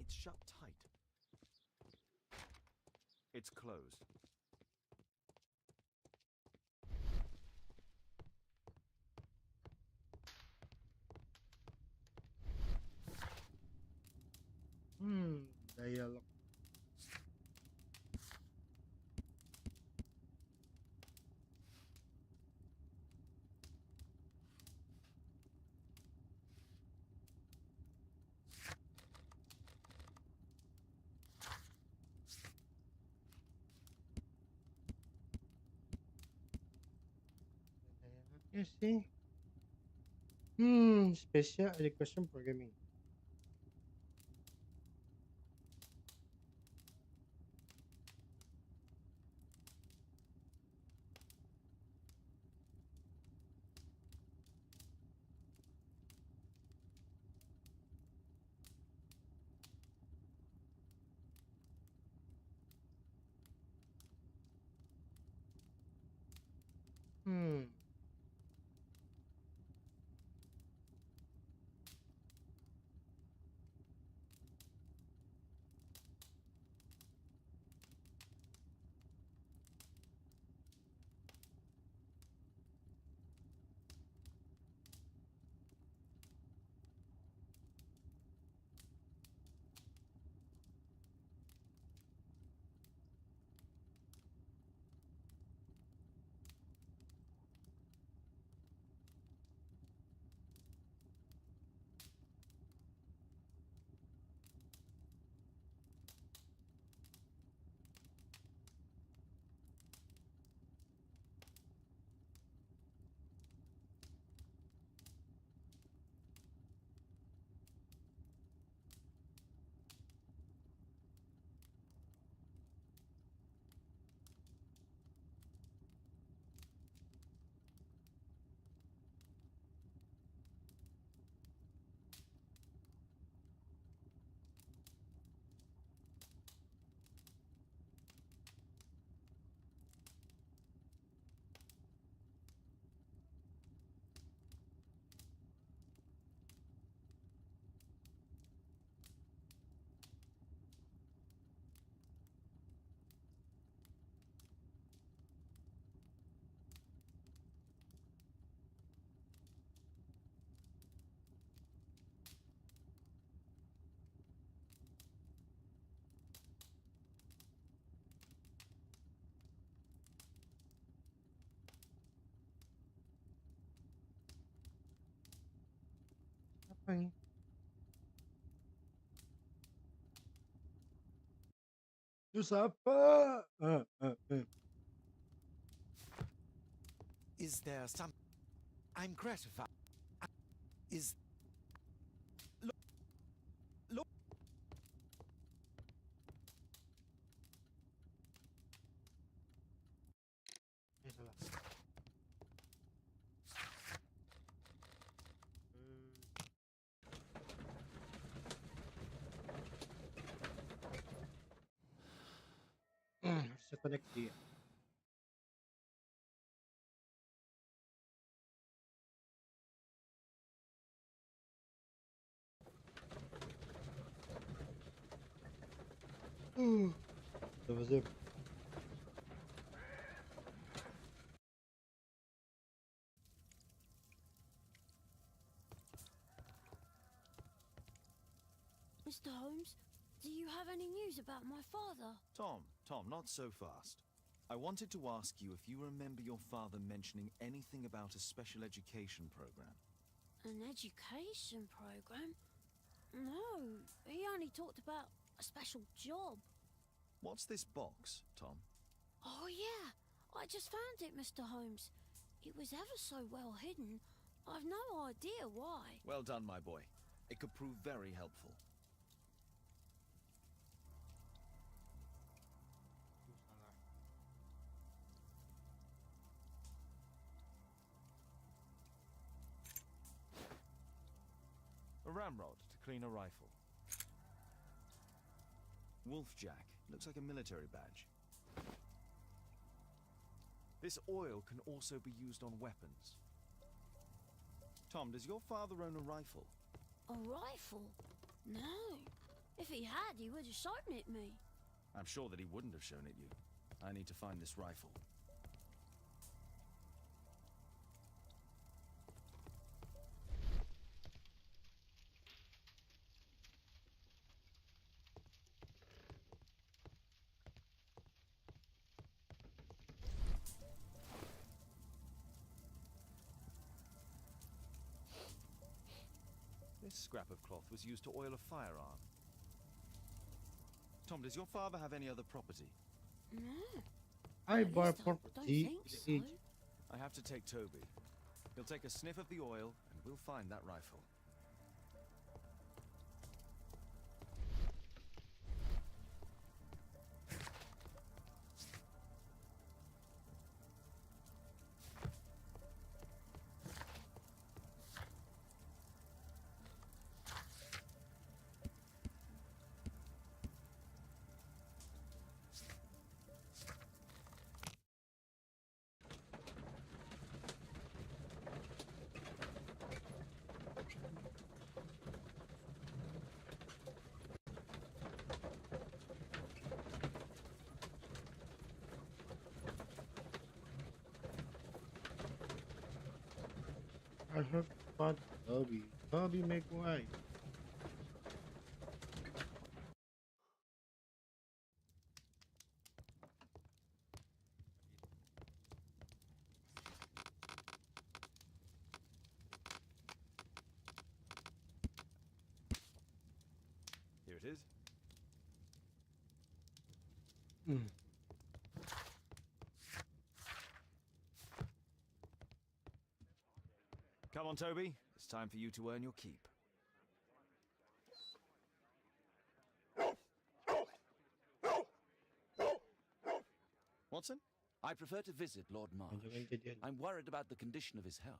It's shut tight. It's closed. Dialogue. You see? Special education programming. Hmm. Apa ini? Terus apa? Is there some... I'm gratified. Is... Look, look... Salah. Harusnya connect dia. Dat was hem. Mr. Holmes, do you have any news about my father? Tom, not so fast. I wanted to ask you if you remember your father mentioning anything about a special education program. An education program? No, he only talked about a special job. What's this box, Tom? Oh, yeah. I just found it, Mr. Holmes. It was ever so well hidden. I've no idea why. Well done, my boy. It could prove very helpful. A ramrod to clean a rifle. Wolfjack. Looks like a military badge. This oil can also be used on weapons. Tom, does your father own a rifle? A rifle? No. If he had, he would have shown it me. I'm sure that he wouldn't have shown it you. I need to find this rifle. This scrap of cloth was used to oil a firearm. Tom, does your father have any other property? No. I At bought least I property don't in think the age. so. I have to take Toby. He'll take a sniff of the oil, and we'll find that rifle. I have to find Toby. Toby, make way. Here it is. Come on, Toby. It's time for you to earn your keep. Watson? I prefer to visit Lord Marsh. I'm worried about the condition of his health.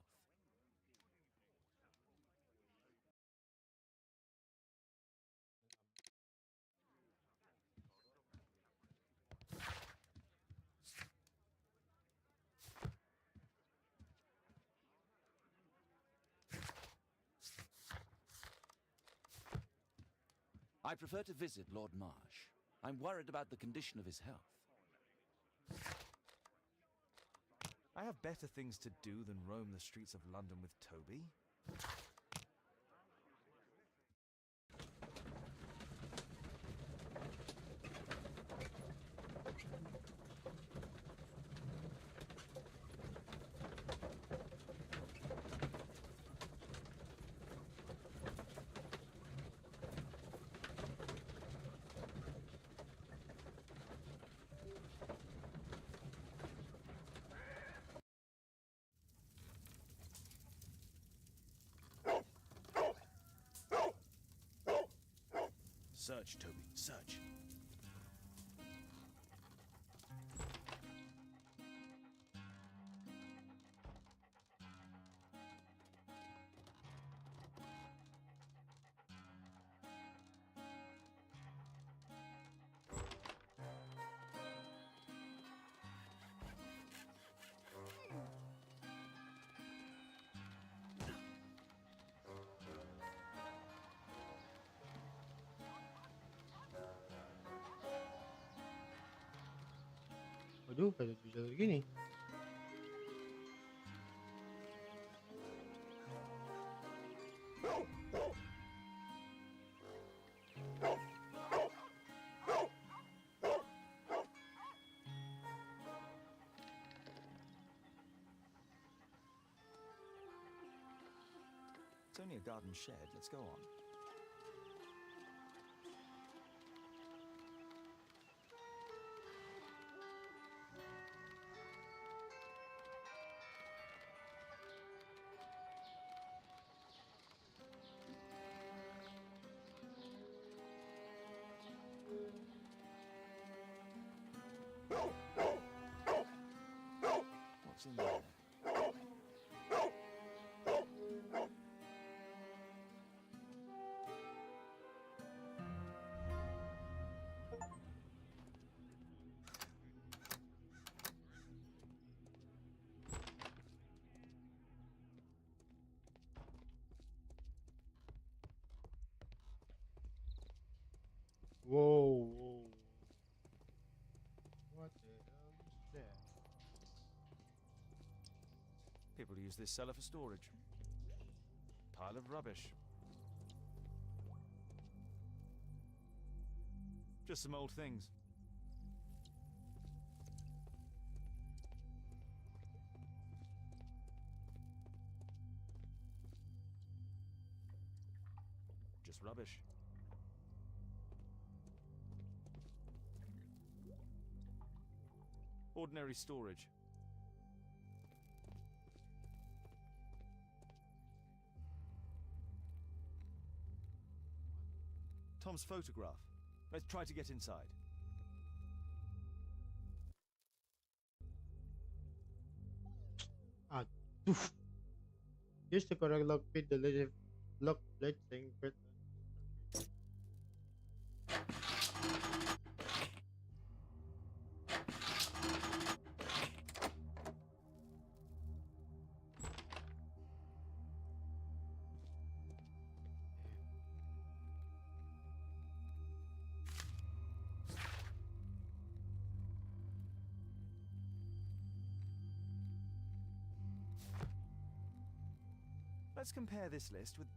I prefer to visit Lord Marsh. I'm worried about the condition of his health. I have better things to do than roam the streets of London with Toby. Search, Toby, search. Aduh, ada bisa gini. It's only a garden shed. Let's go on. What's in there? Whoa, whoa. What the hell is that? People use this cellar for storage. Pile of rubbish. Just some old things. Just rubbish. Ordinary storage. Tom's photograph. Let's try to get inside. Aduh. Use the correct lock pick the letter lock plate saying press. Let's compare this list with...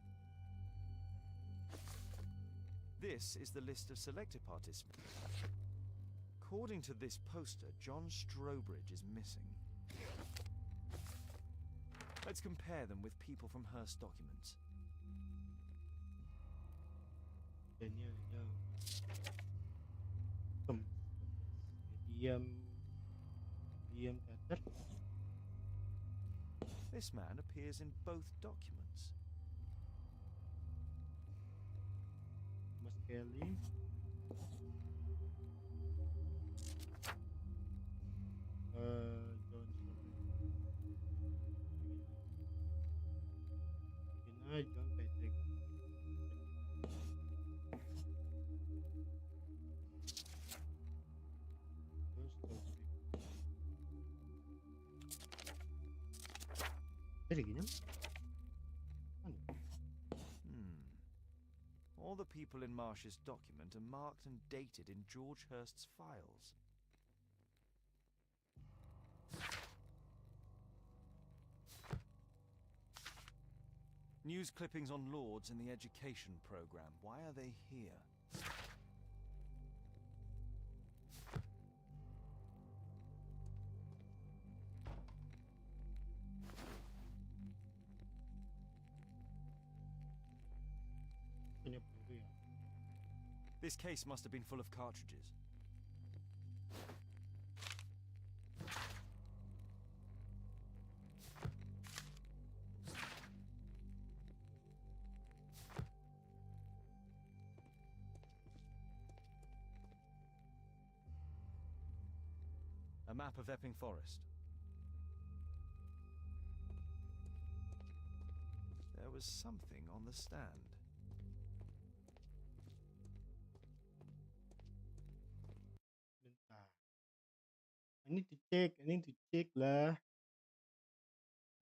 This is the list of selected participants. According to this poster, John Strobridge is missing. Let's compare them with people from Hearst documents. Diam teater. This man appears in both documents. Mas Kelly. John John Patrick. All the people in Marsh's document are marked and dated in George Hearst's files. News clippings on Lords in the education program. Why are they here? This case must have been full of cartridges. A map of Epping Forest. There was something on the stand. I need to check lah.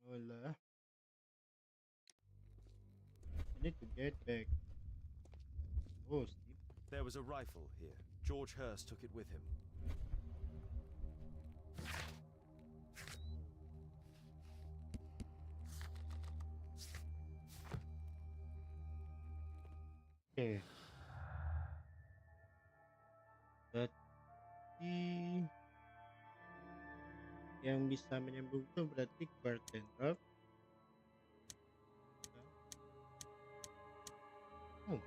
Wala. I need to get back. Oh, Steve. There was a rifle here. George Hearst took it with him. Oke. Berarti yang bisa menyambung itu berarti bartender. Oh.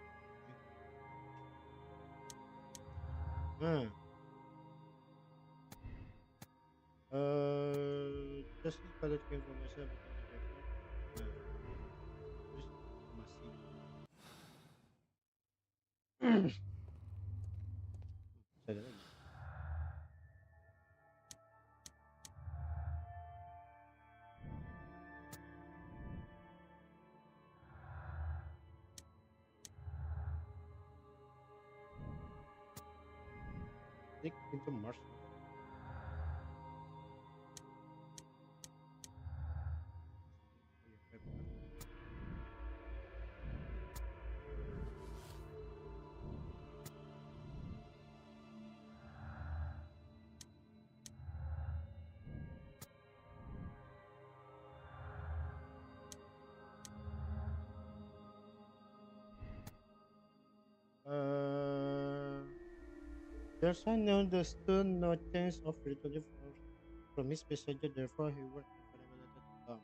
Nah, just need college information about the network. Nah, terus informasi. Ada lagi. Sneak into Mars. There's unknown the stone no chance of returning from his passenger, therefore he worked a farewell letter to Tom.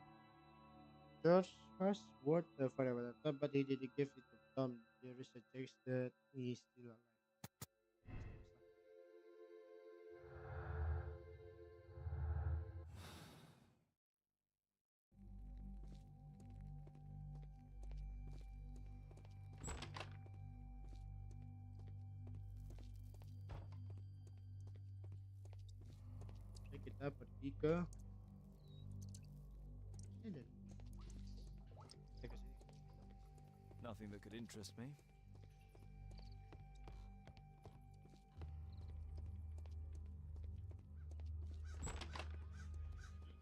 George has wrote a farewell letter, but he didn't give it to Tom. There is a chance that he is still alive. Oke, kita pergi ke ini. Kita ke sini. Nothing that could interest me.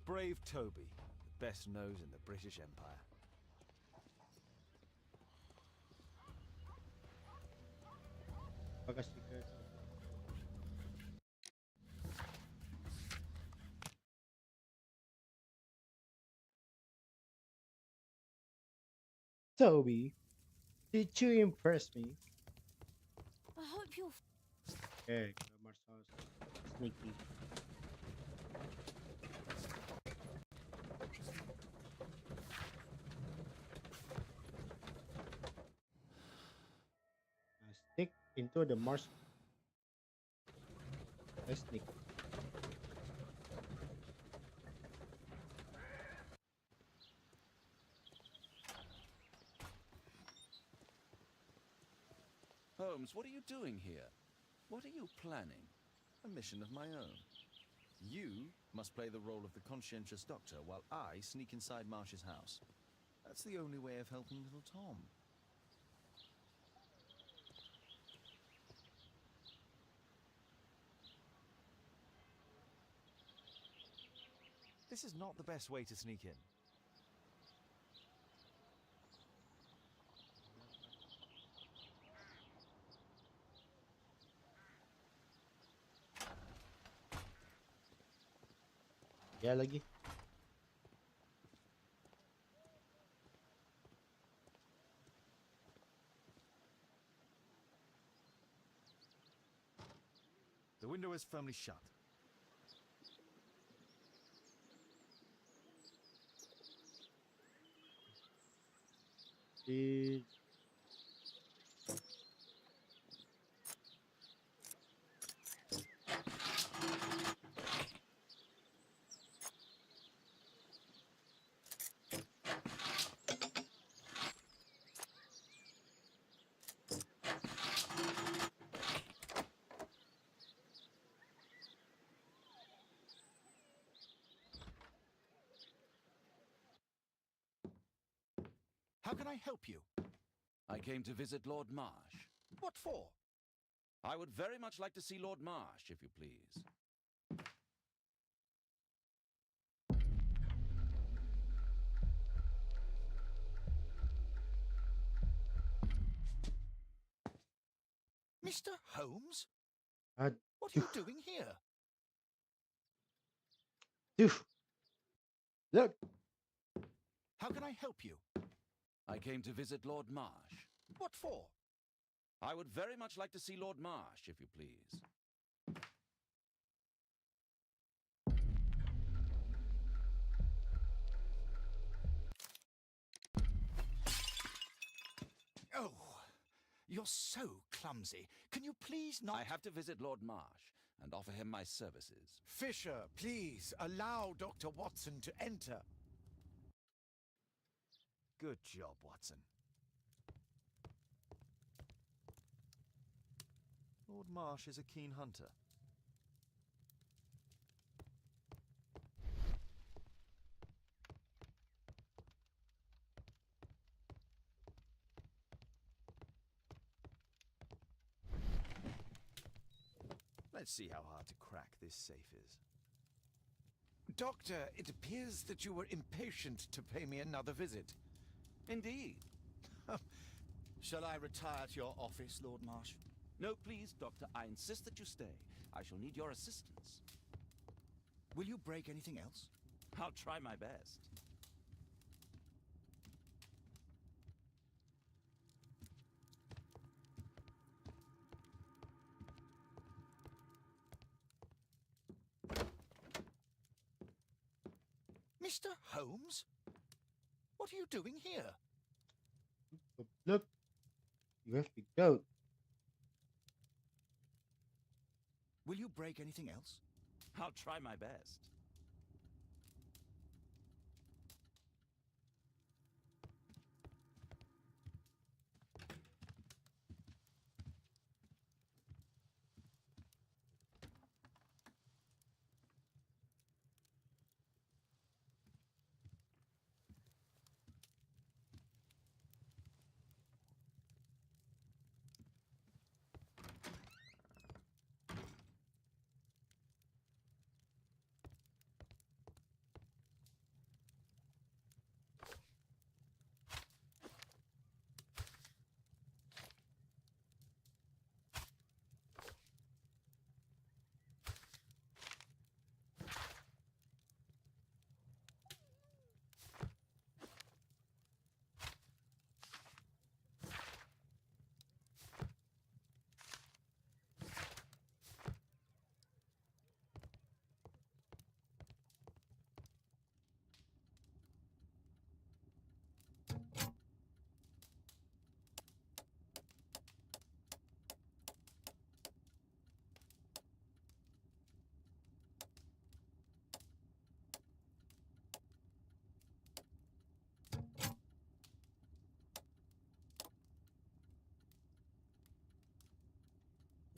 Brave Toby, the best nose in the British Empire. Apakah sih guys? Toby, did you impress me? I hope you're. Okay, ke Mars House. Sneaky. Sneak into the Mars. Let's sneak. Holmes, what are you doing here? What are you planning? A mission of my own. You must play the role of the conscientious doctor while I sneak inside Marsh's house. That's the only way of helping little Tom. This is not the best way to sneak in. Ya lagi. The window is firmly shut. Di How can I help you? I came to visit Lord Marsh. What for? I would very much like to see Lord Marsh, if you please. Mr. Holmes? Aduh. What are you doing here? Look. How can I help you? I came to visit Lord Marsh. What for? I would very much like to see Lord Marsh, if you please. Oh, you're so clumsy. Can you please not... I have to visit Lord Marsh and offer him my services. Fisher, please allow Dr. Watson to enter. Good job, Watson. Lord Marsh is a keen hunter. Let's see how hard to crack this safe is. Doctor, it appears that you were impatient to pay me another visit. Indeed. Shall I retire to your office, Lord Marsh? No, please, Doctor. I insist that you stay. I shall need your assistance. Will you break anything else? I'll try my best. Mr. Holmes? What are you doing here? Look, you have to go. Will you break anything else? I'll try my best.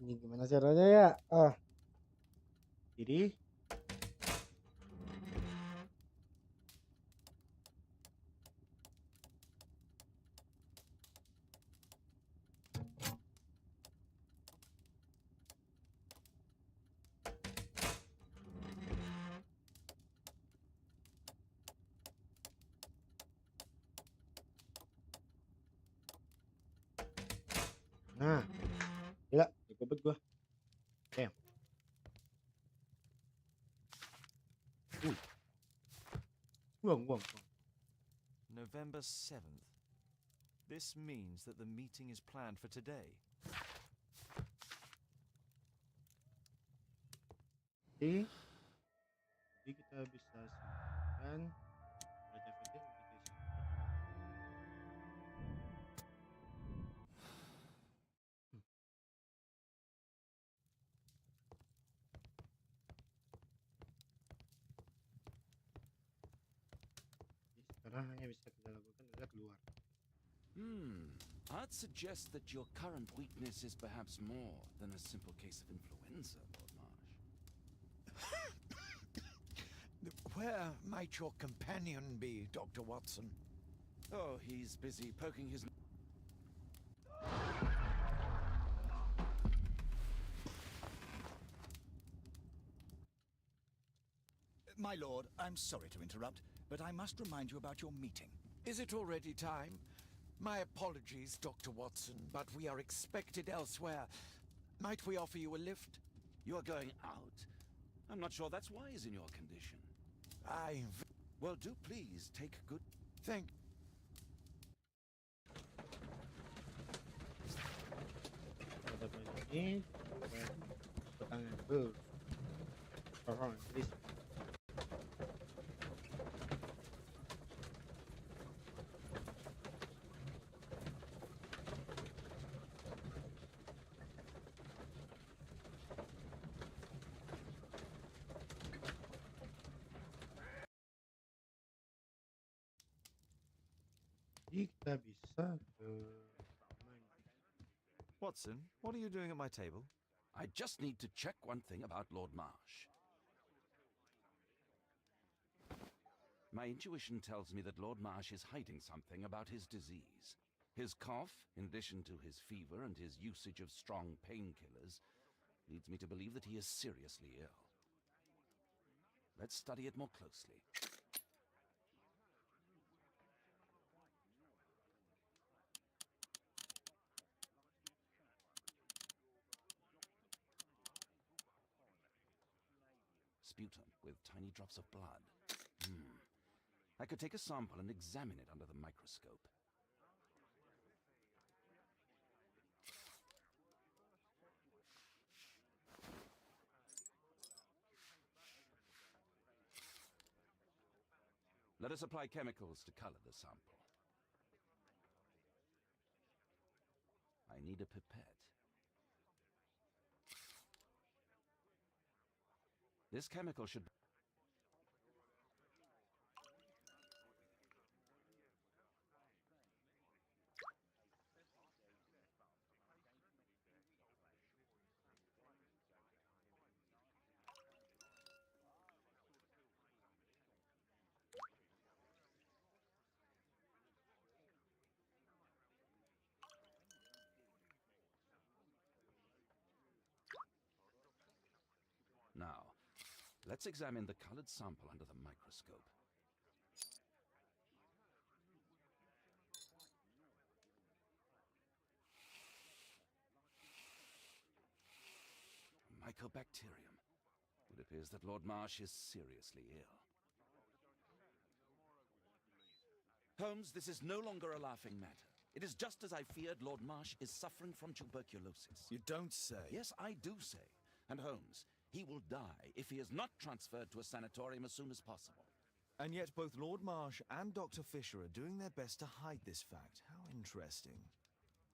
Ini gimana caranya ya? Jadi nah, gila, jago banget gua. Damn. Buang. November 7th. This means that the meeting is planned for today. Jadi kita bisa simpan everything sekarang hanya bisa kita lakukan adalah keluar. I'd suggest that your current weakness is perhaps more than a simple case of influenza, Lord Marsh. Where might your companion be, Dr. Watson? Oh, he's busy poking his... My lord, I'm sorry to interrupt, but I must remind you about your meeting. Is it already time? My apologies, Dr. Watson, but we are expected elsewhere. Might we offer you a lift? You are going out? I'm not sure that's wise in your condition. Well, do please take good... Thank... ini buat tangan orang Inggris. Jadi kita bisa ke Watson, what are you doing at my table? I just need to check one thing about Lord Marsh. My intuition tells me that Lord Marsh is hiding something about his disease. His cough, in addition to his fever and his usage of strong painkillers, leads me to believe that he is seriously ill. Let's study it more closely. Sputum with tiny drops of blood. I could take a sample and examine it under the microscope. Let us apply chemicals to color the sample. I need a pipette. This chemical should... Now, let's examine the colored sample under the microscope. Mycobacterium. It appears that Lord Marsh is seriously ill. Holmes, this is no longer a laughing matter. It is just as I feared. Lord Marsh is suffering from tuberculosis. You don't say. Yes, I do say. And Holmes, he will die if he is not transferred to a sanatorium as soon as possible. And yet both Lord Marsh and Dr. Fisher are doing their best to hide this fact. How interesting.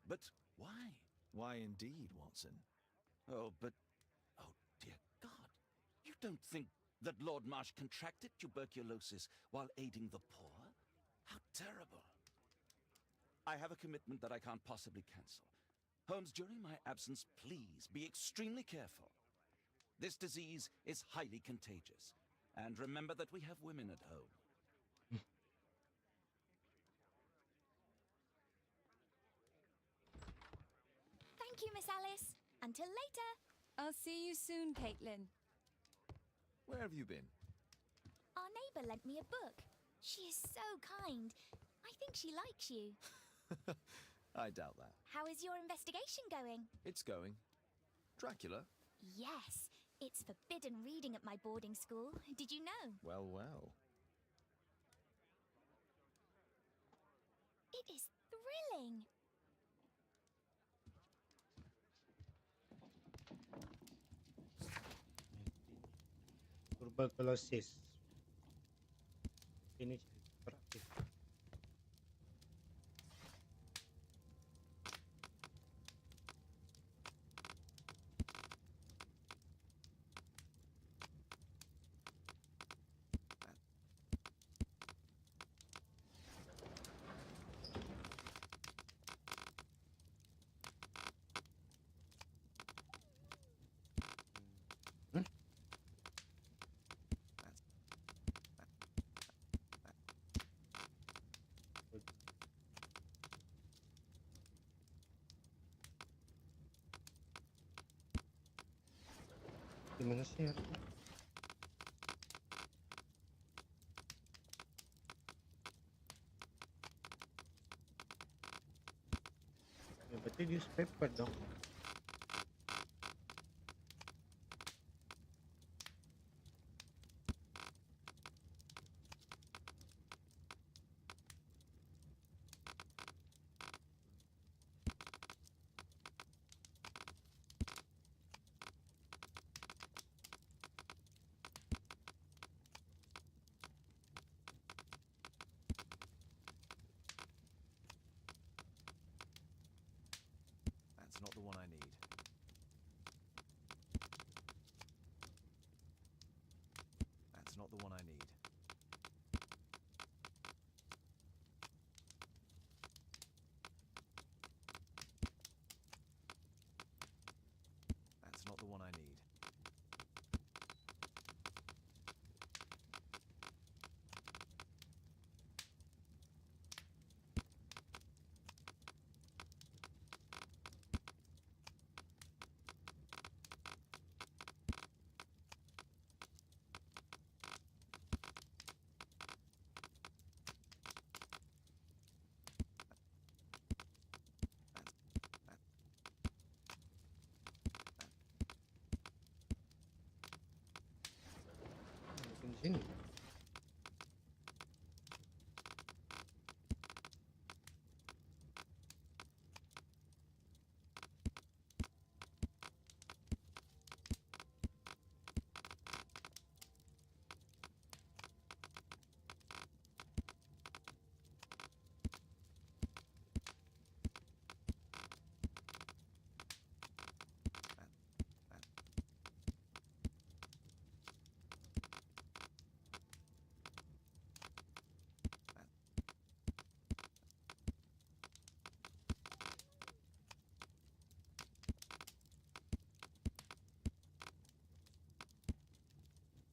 But why? Why indeed, Watson? Oh, but... Oh, dear God. You don't think that Lord Marsh contracted tuberculosis while aiding the poor? How terrible. I have a commitment that I can't possibly cancel. Holmes, during my absence, please be extremely careful. This disease is highly contagious. And remember that we have women at home. Thank you, Miss Alice. Until later. I'll see you soon, Caitlin. Where have you been? Our neighbour lent me a book. She is so kind. I think she likes you. I doubt that. How is your investigation going? It's going. Dracula? Yes, it's forbidden reading at my boarding school. Did you know? Well, well. It is thrilling. Tuberculosis. Ini terakhir. Gimana sih ya? Ya berarti newspaper dong. not the one I need. Mungkin di sini.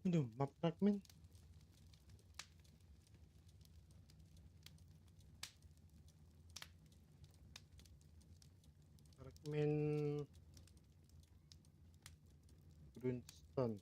Aduh, map fragment. Fragment Grunstone.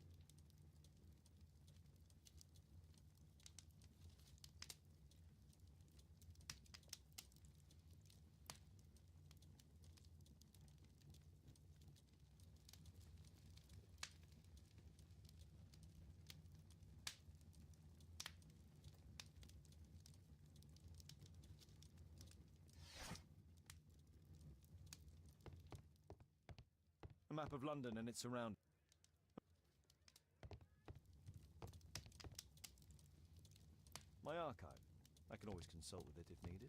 A map of London and its surroundings. My archive. I can always consult with it if needed.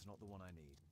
That's not the one I need.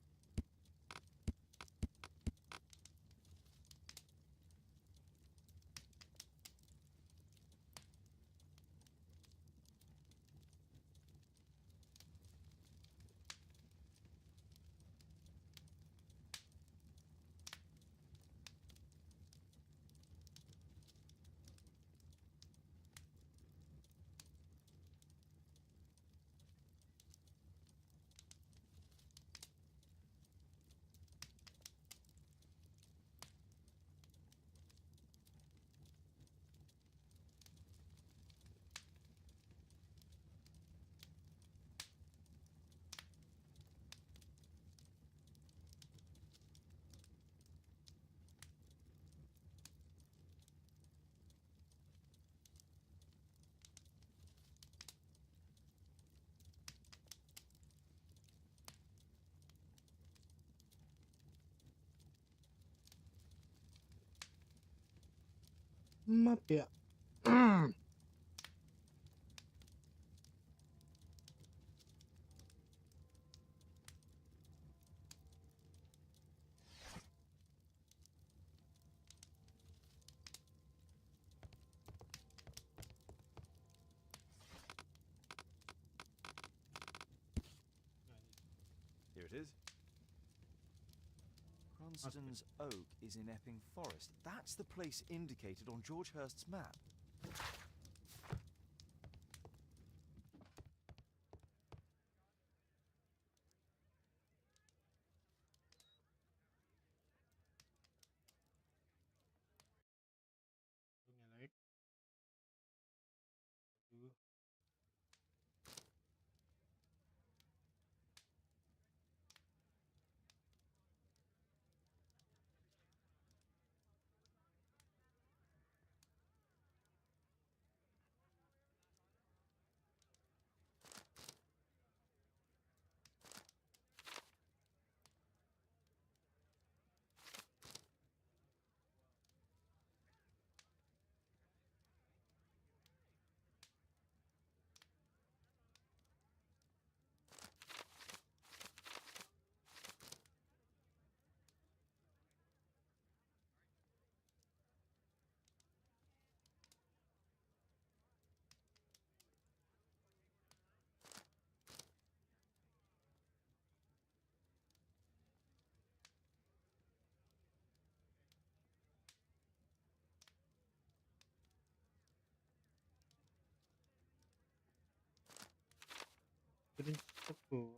Map ya. it is. Cranston's Oak is in Epping Forest. That's the place indicated on George Hurst's map. Like, aduh. Prinsipku.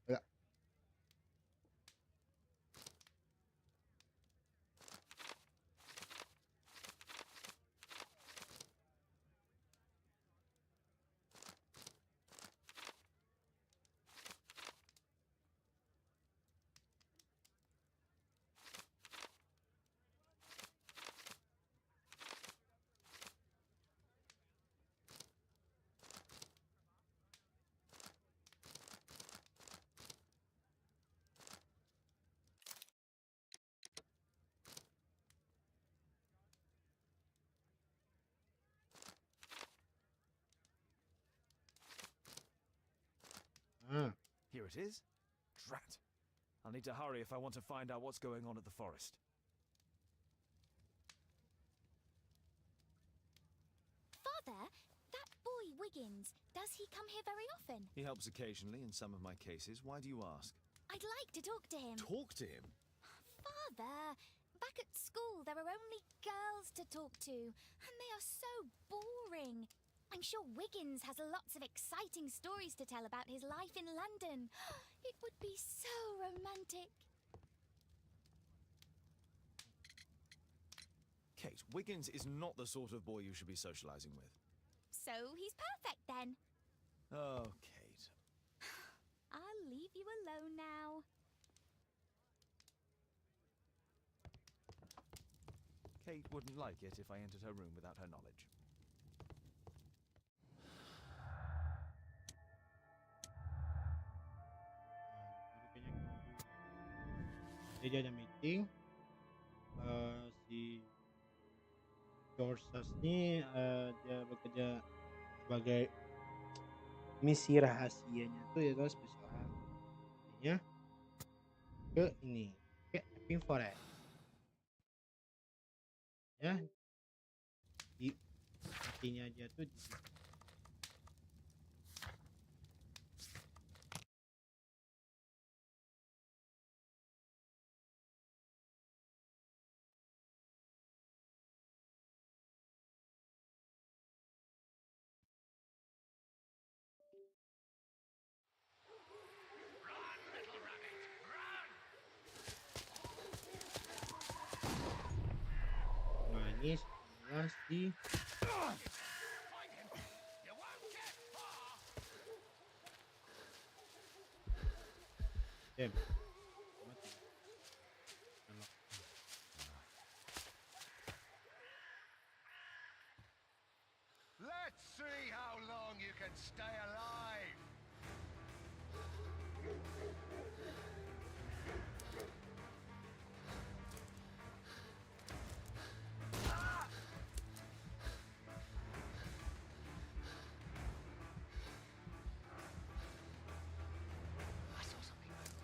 Ya. Ah. Here it is. Drat. I'll need to hurry if I want to find out what's going on at the forest. Father, that boy Wiggins, does he come here very often? He helps occasionally in some of my cases. Why do you ask? I'd like to talk to him. Talk to him? Father, back at school there are only girls to talk to, and they are so boring. I'm sure Wiggins has lots of exciting stories to tell about his life in London. It would be so romantic. Kate, Wiggins is not the sort of boy you should be socializing with. So he's perfect then. Oh, Kate. I'll leave you alone now. Kate wouldn't like it if I entered her room without her knowledge. Jadi ada meeting. Si George ini dia bekerja sebagai misi rahasianya tuh ya special agent. larinya ke ini, ke Epping Forest. Ya, di matinya dia tuh di situ. Nah, ini adalah si Dem. Mati. Sherlok. Let's see how long you can stay alive. I saw something move.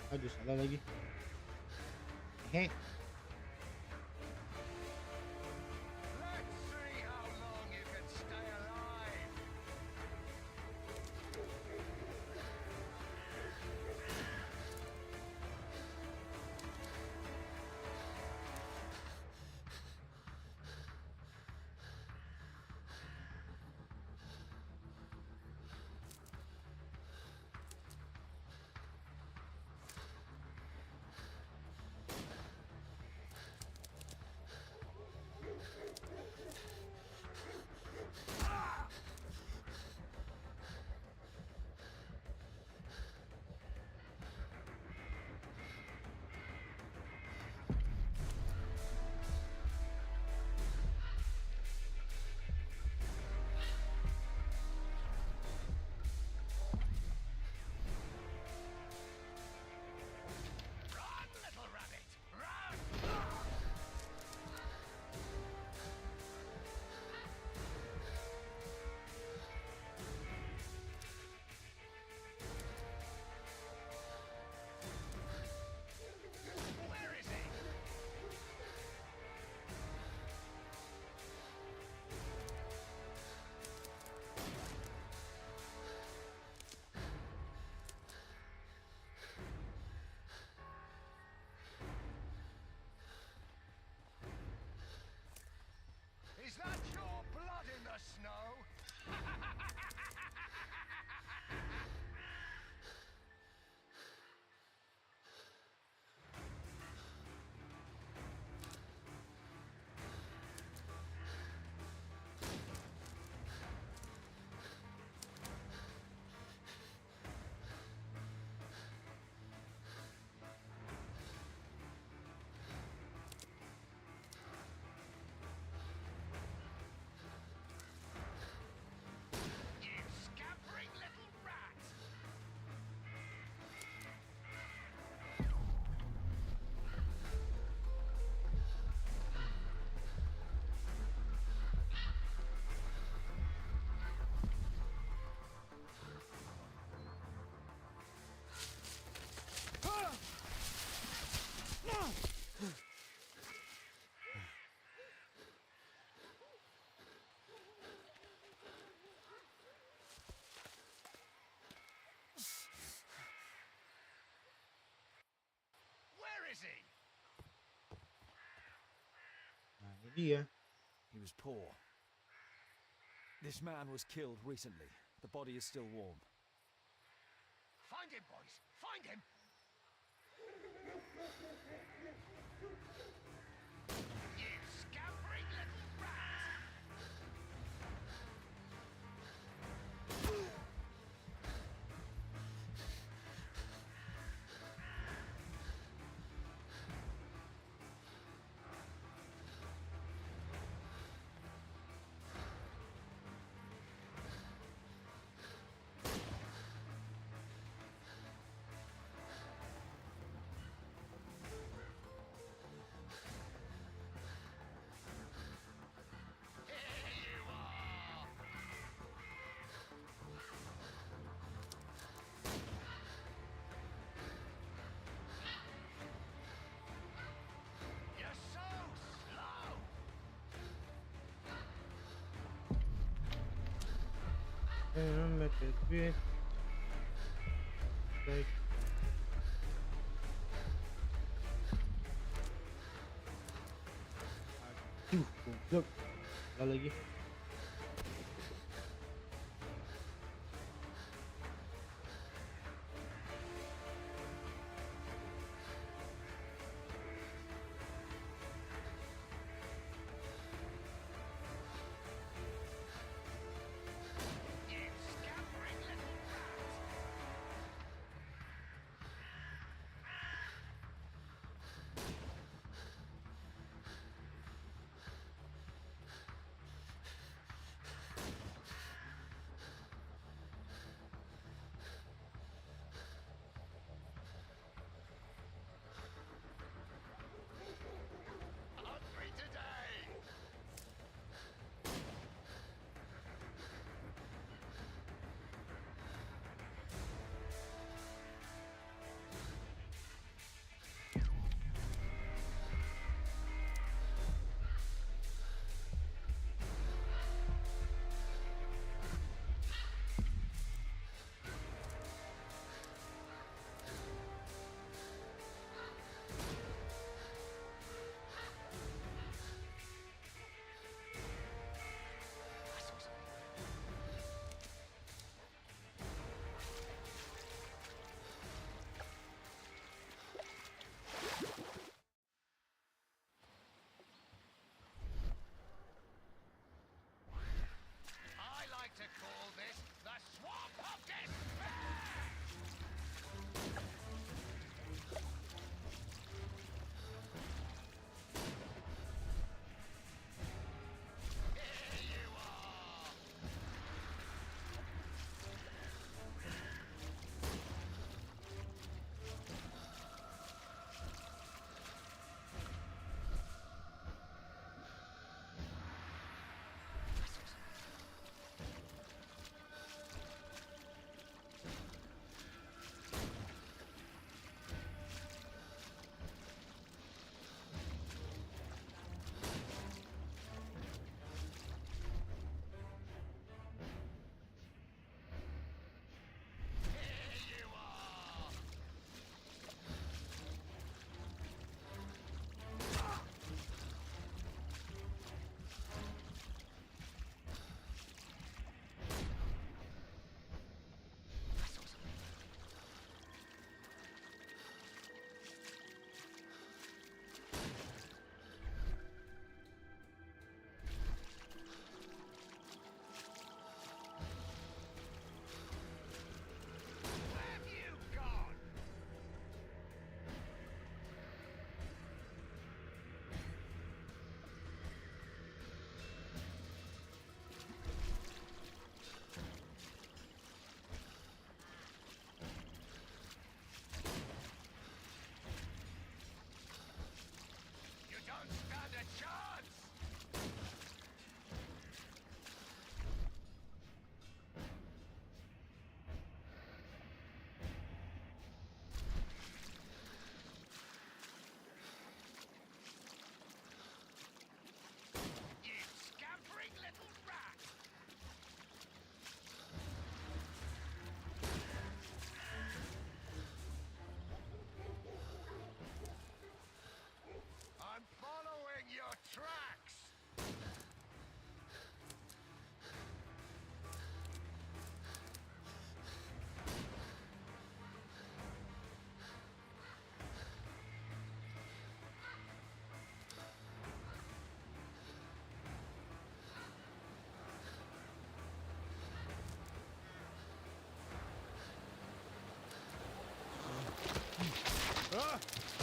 Aduh, salah lagi. Hehe. Let's see how long you can stay alive. Run, little rabbit, run! Where is he? Is that your blood in the snow? You scampering little rat! Where is he? Nah, ini dia. He was poor. This man was killed recently. The body is still warm. Find him, boys! Find him! You scampering little rat! You're so slow! Make it big. Like. Aduh, goblok. Enggak lagi. You scampering little rat!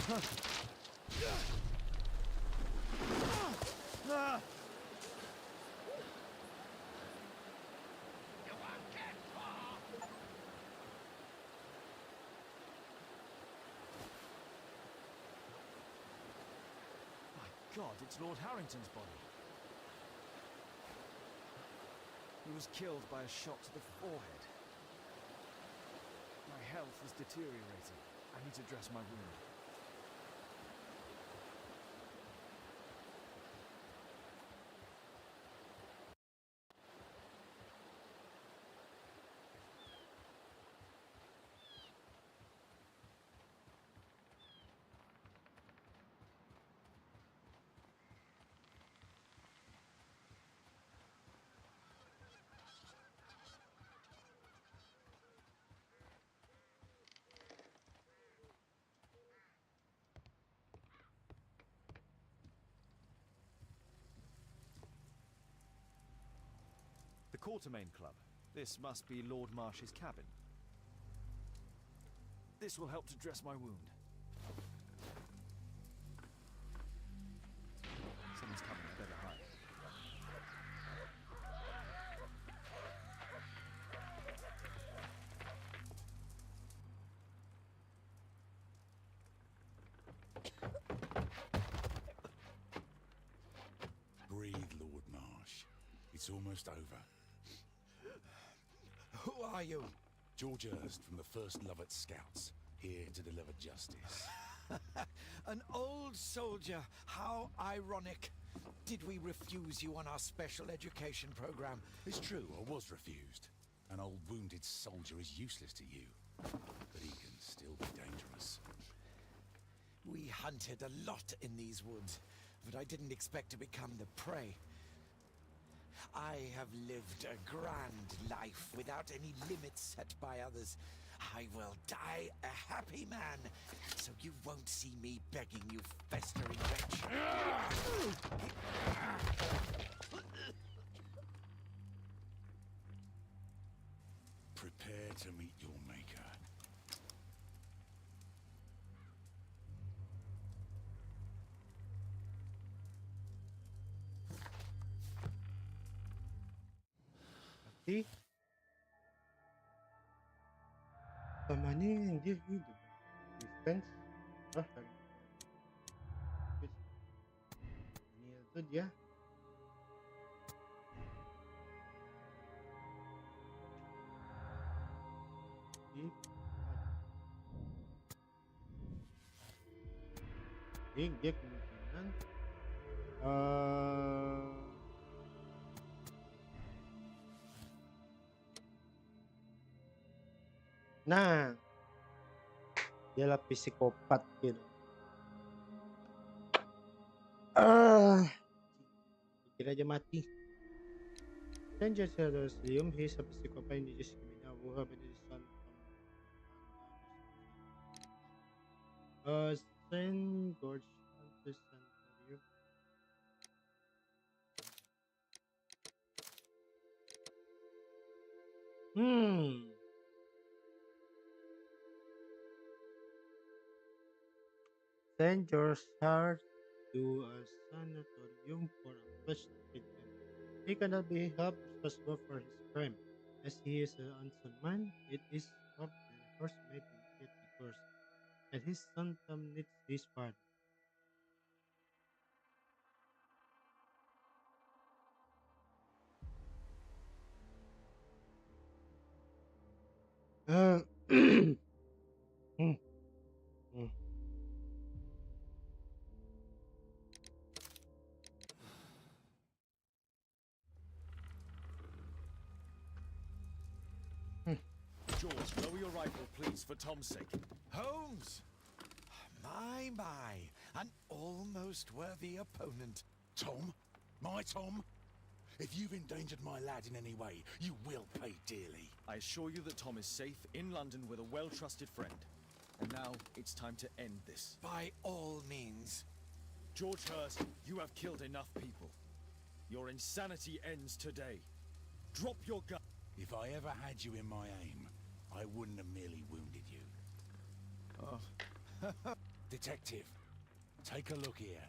God, it's Lord Harrington's body. He was killed by a shot to the forehead. My health is deteriorating. I need to dress my wound. The Cobain Club. This must be Lord Marsh's cabin. This will help to dress my wound. Someone's coming, I better hide. Breathe, Lord Marsh. It's almost over. Who are you? George Hurst from the 1st Lovett Scouts, here to deliver justice. An old soldier. How ironic. Did we refuse you on our special education program? It's true, I was refused. An old wounded soldier is useless to you, but he can still be dangerous. We hunted a lot in these woods, but I didn't expect to become the prey. I have lived a grand life without any limits set by others. I will die a happy man, so you won't see me begging, you festering wretch. Prepare to meet your maker. See? Money give you the defense. Ini itu dia. Jadi dia kemungkinan nah, dialah psikopat gitu. Kira aja mati. Stranger Shadows assume he's a psychopath and just criminal who have been son from Saint George Hunter Santorio. Saint George Heart to a sanatorium for unpleasant treatment. He cannot be held responsible for his crime. As he is an handsome man, it is hoped that the horse may be get the curse, and his son Tom needs his father. Hmm. Hmm. George, lower your rifle, please, for Tom's sake. Holmes! My, an almost worthy opponent. Tom? My Tom? If you've endangered my lad in any way, you will pay dearly. I assure you that Tom is safe in London with a well-trusted friend. And now, it's time to end this. By all means. George Hurst, you have killed enough people. Your insanity ends today. Drop your gun. If I ever had you in my aim, I wouldn't have merely wounded you. Oh. Detective, take a look here.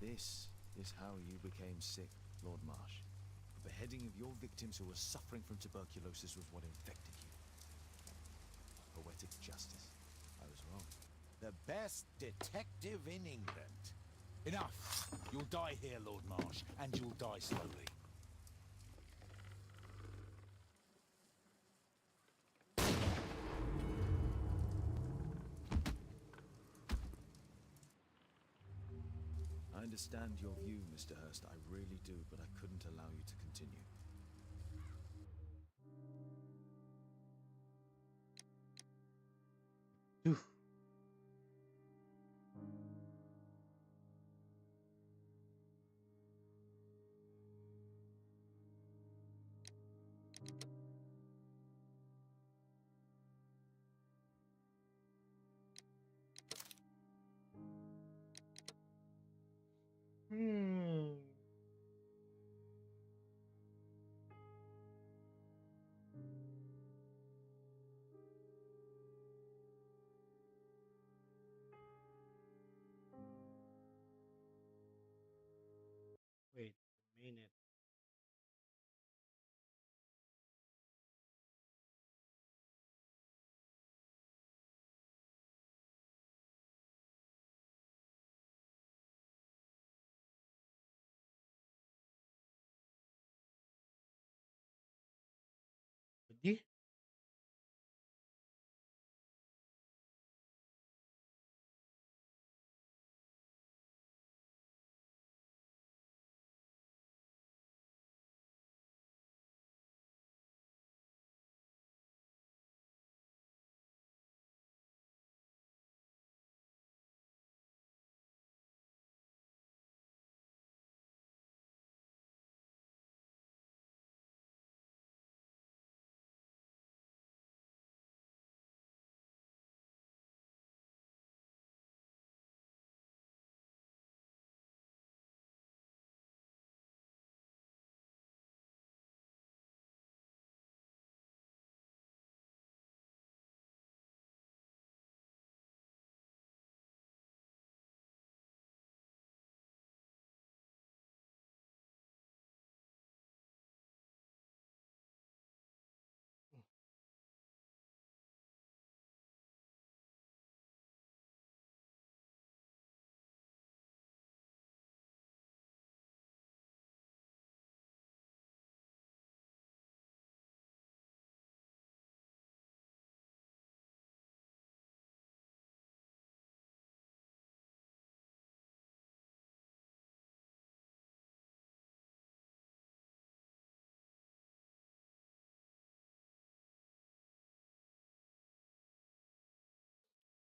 This is how you became sick, Lord Marsh. The beheading of your victims who were suffering from tuberculosis was what infected you. Poetic justice. I was wrong. The best detective in England. Enough! You'll die here, Lord Marsh, and you'll die slowly. I understand your view, Mr. Hurst. I really do, but I couldn't allow you to continue. Duh. Hmm. Wait a minute. Jadi,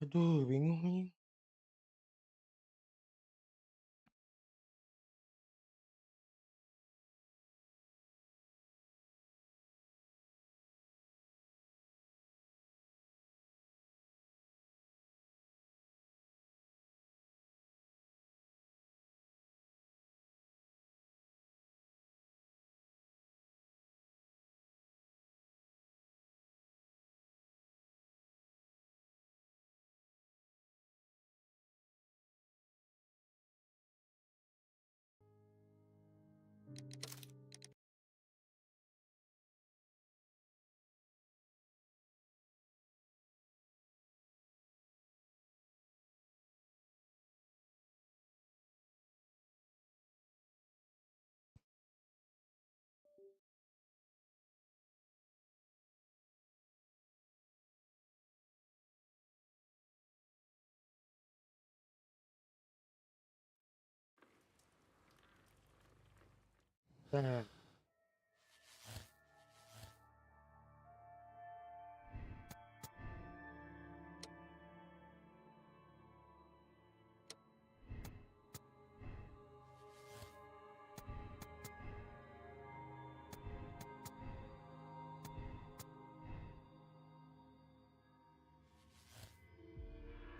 aduh bingung nih. Nah,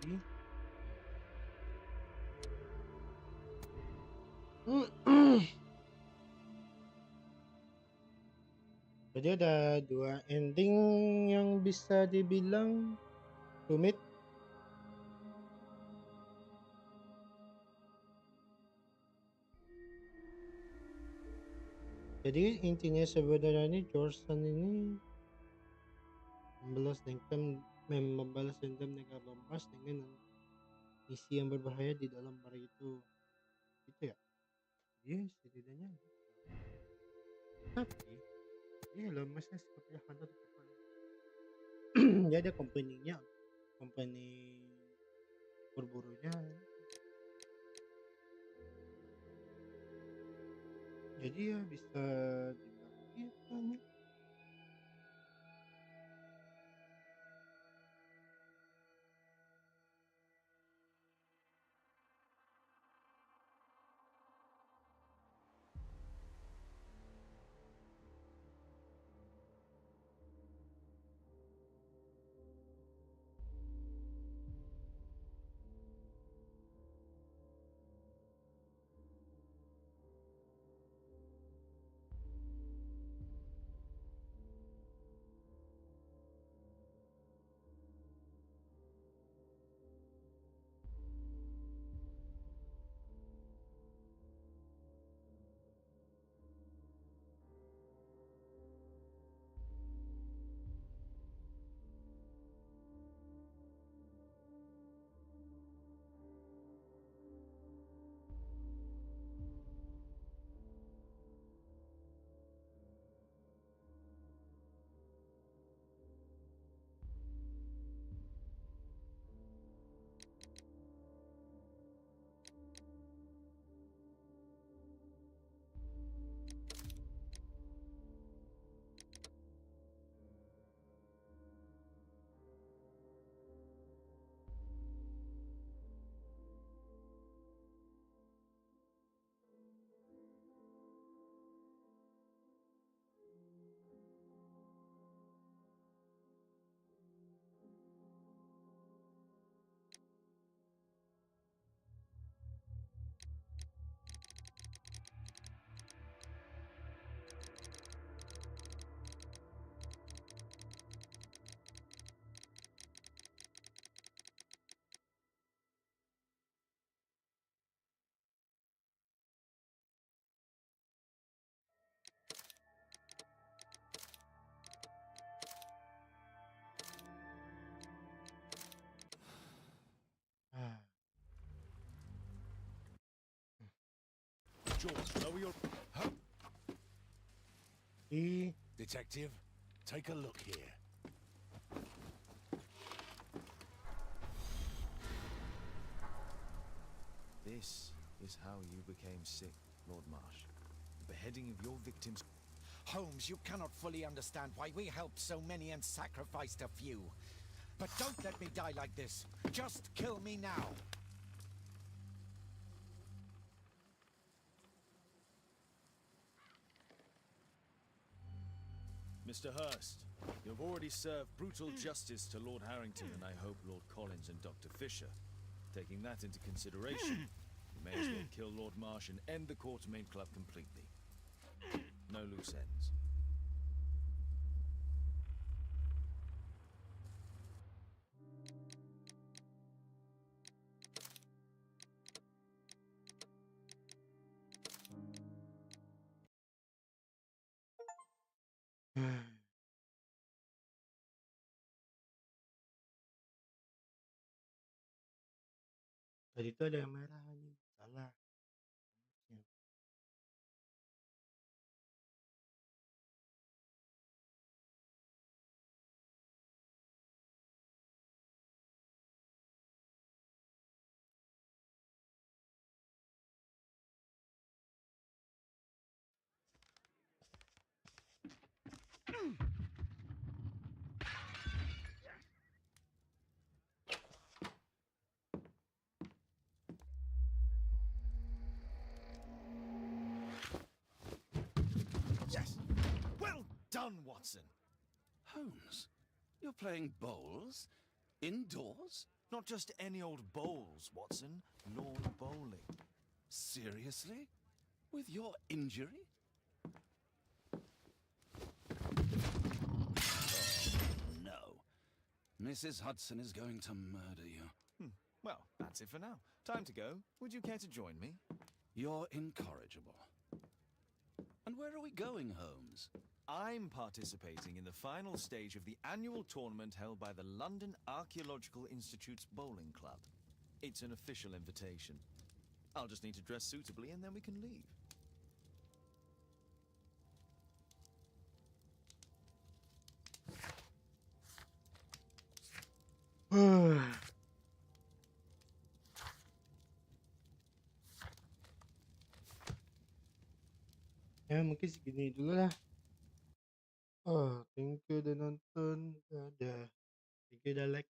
ini. Jadi ada dua ending yang bisa dibilang rumit. Jadi intinya sebenarnya ini Jorsan ini membalas dendam dengan lemas dengan misi yang berbahaya di dalam bar itu. Gitu ya? Iya, setidaknya gitu. Tapi dia lemasnya seperti hantu terdepan. Dia ada company-nya, company berburunya. Jadi ya bisa dibilang gitu nih. Ah, George, lower your... Detective, take a look here. This is how you became sick, Lord Marsh. The beheading of your victims. Holmes, you cannot fully understand why we helped so many and sacrificed a few. But don't let me die like this. Just kill me now. Mr. Hurst, you have already served brutal justice to Lord Harrington and I hope Lord Collins and Dr. Fisher. Taking that into consideration, you may as well kill Lord Marsh and end the Quartermain Club completely. No loose ends. tadi itu ada yang merah nih, salah. Yes! Well done, Watson! Holmes, you're playing bowls? Indoors? Not just any old bowls, Watson. Lawn bowling. Seriously? With your injury? Mrs. Hudson is going to murder you. Well, that's it for now. Time to go. Would you care to join me? You're incorrigible. And where are we going, Holmes? I'm participating in the final stage of the annual tournament held by the London Archaeological Institute's bowling club. It's an official invitation. I'll just need to dress suitably and then we can leave. Ya mungkin segini dulu lah. Oh, thank you udah nonton. Dadah. Thank you udah like.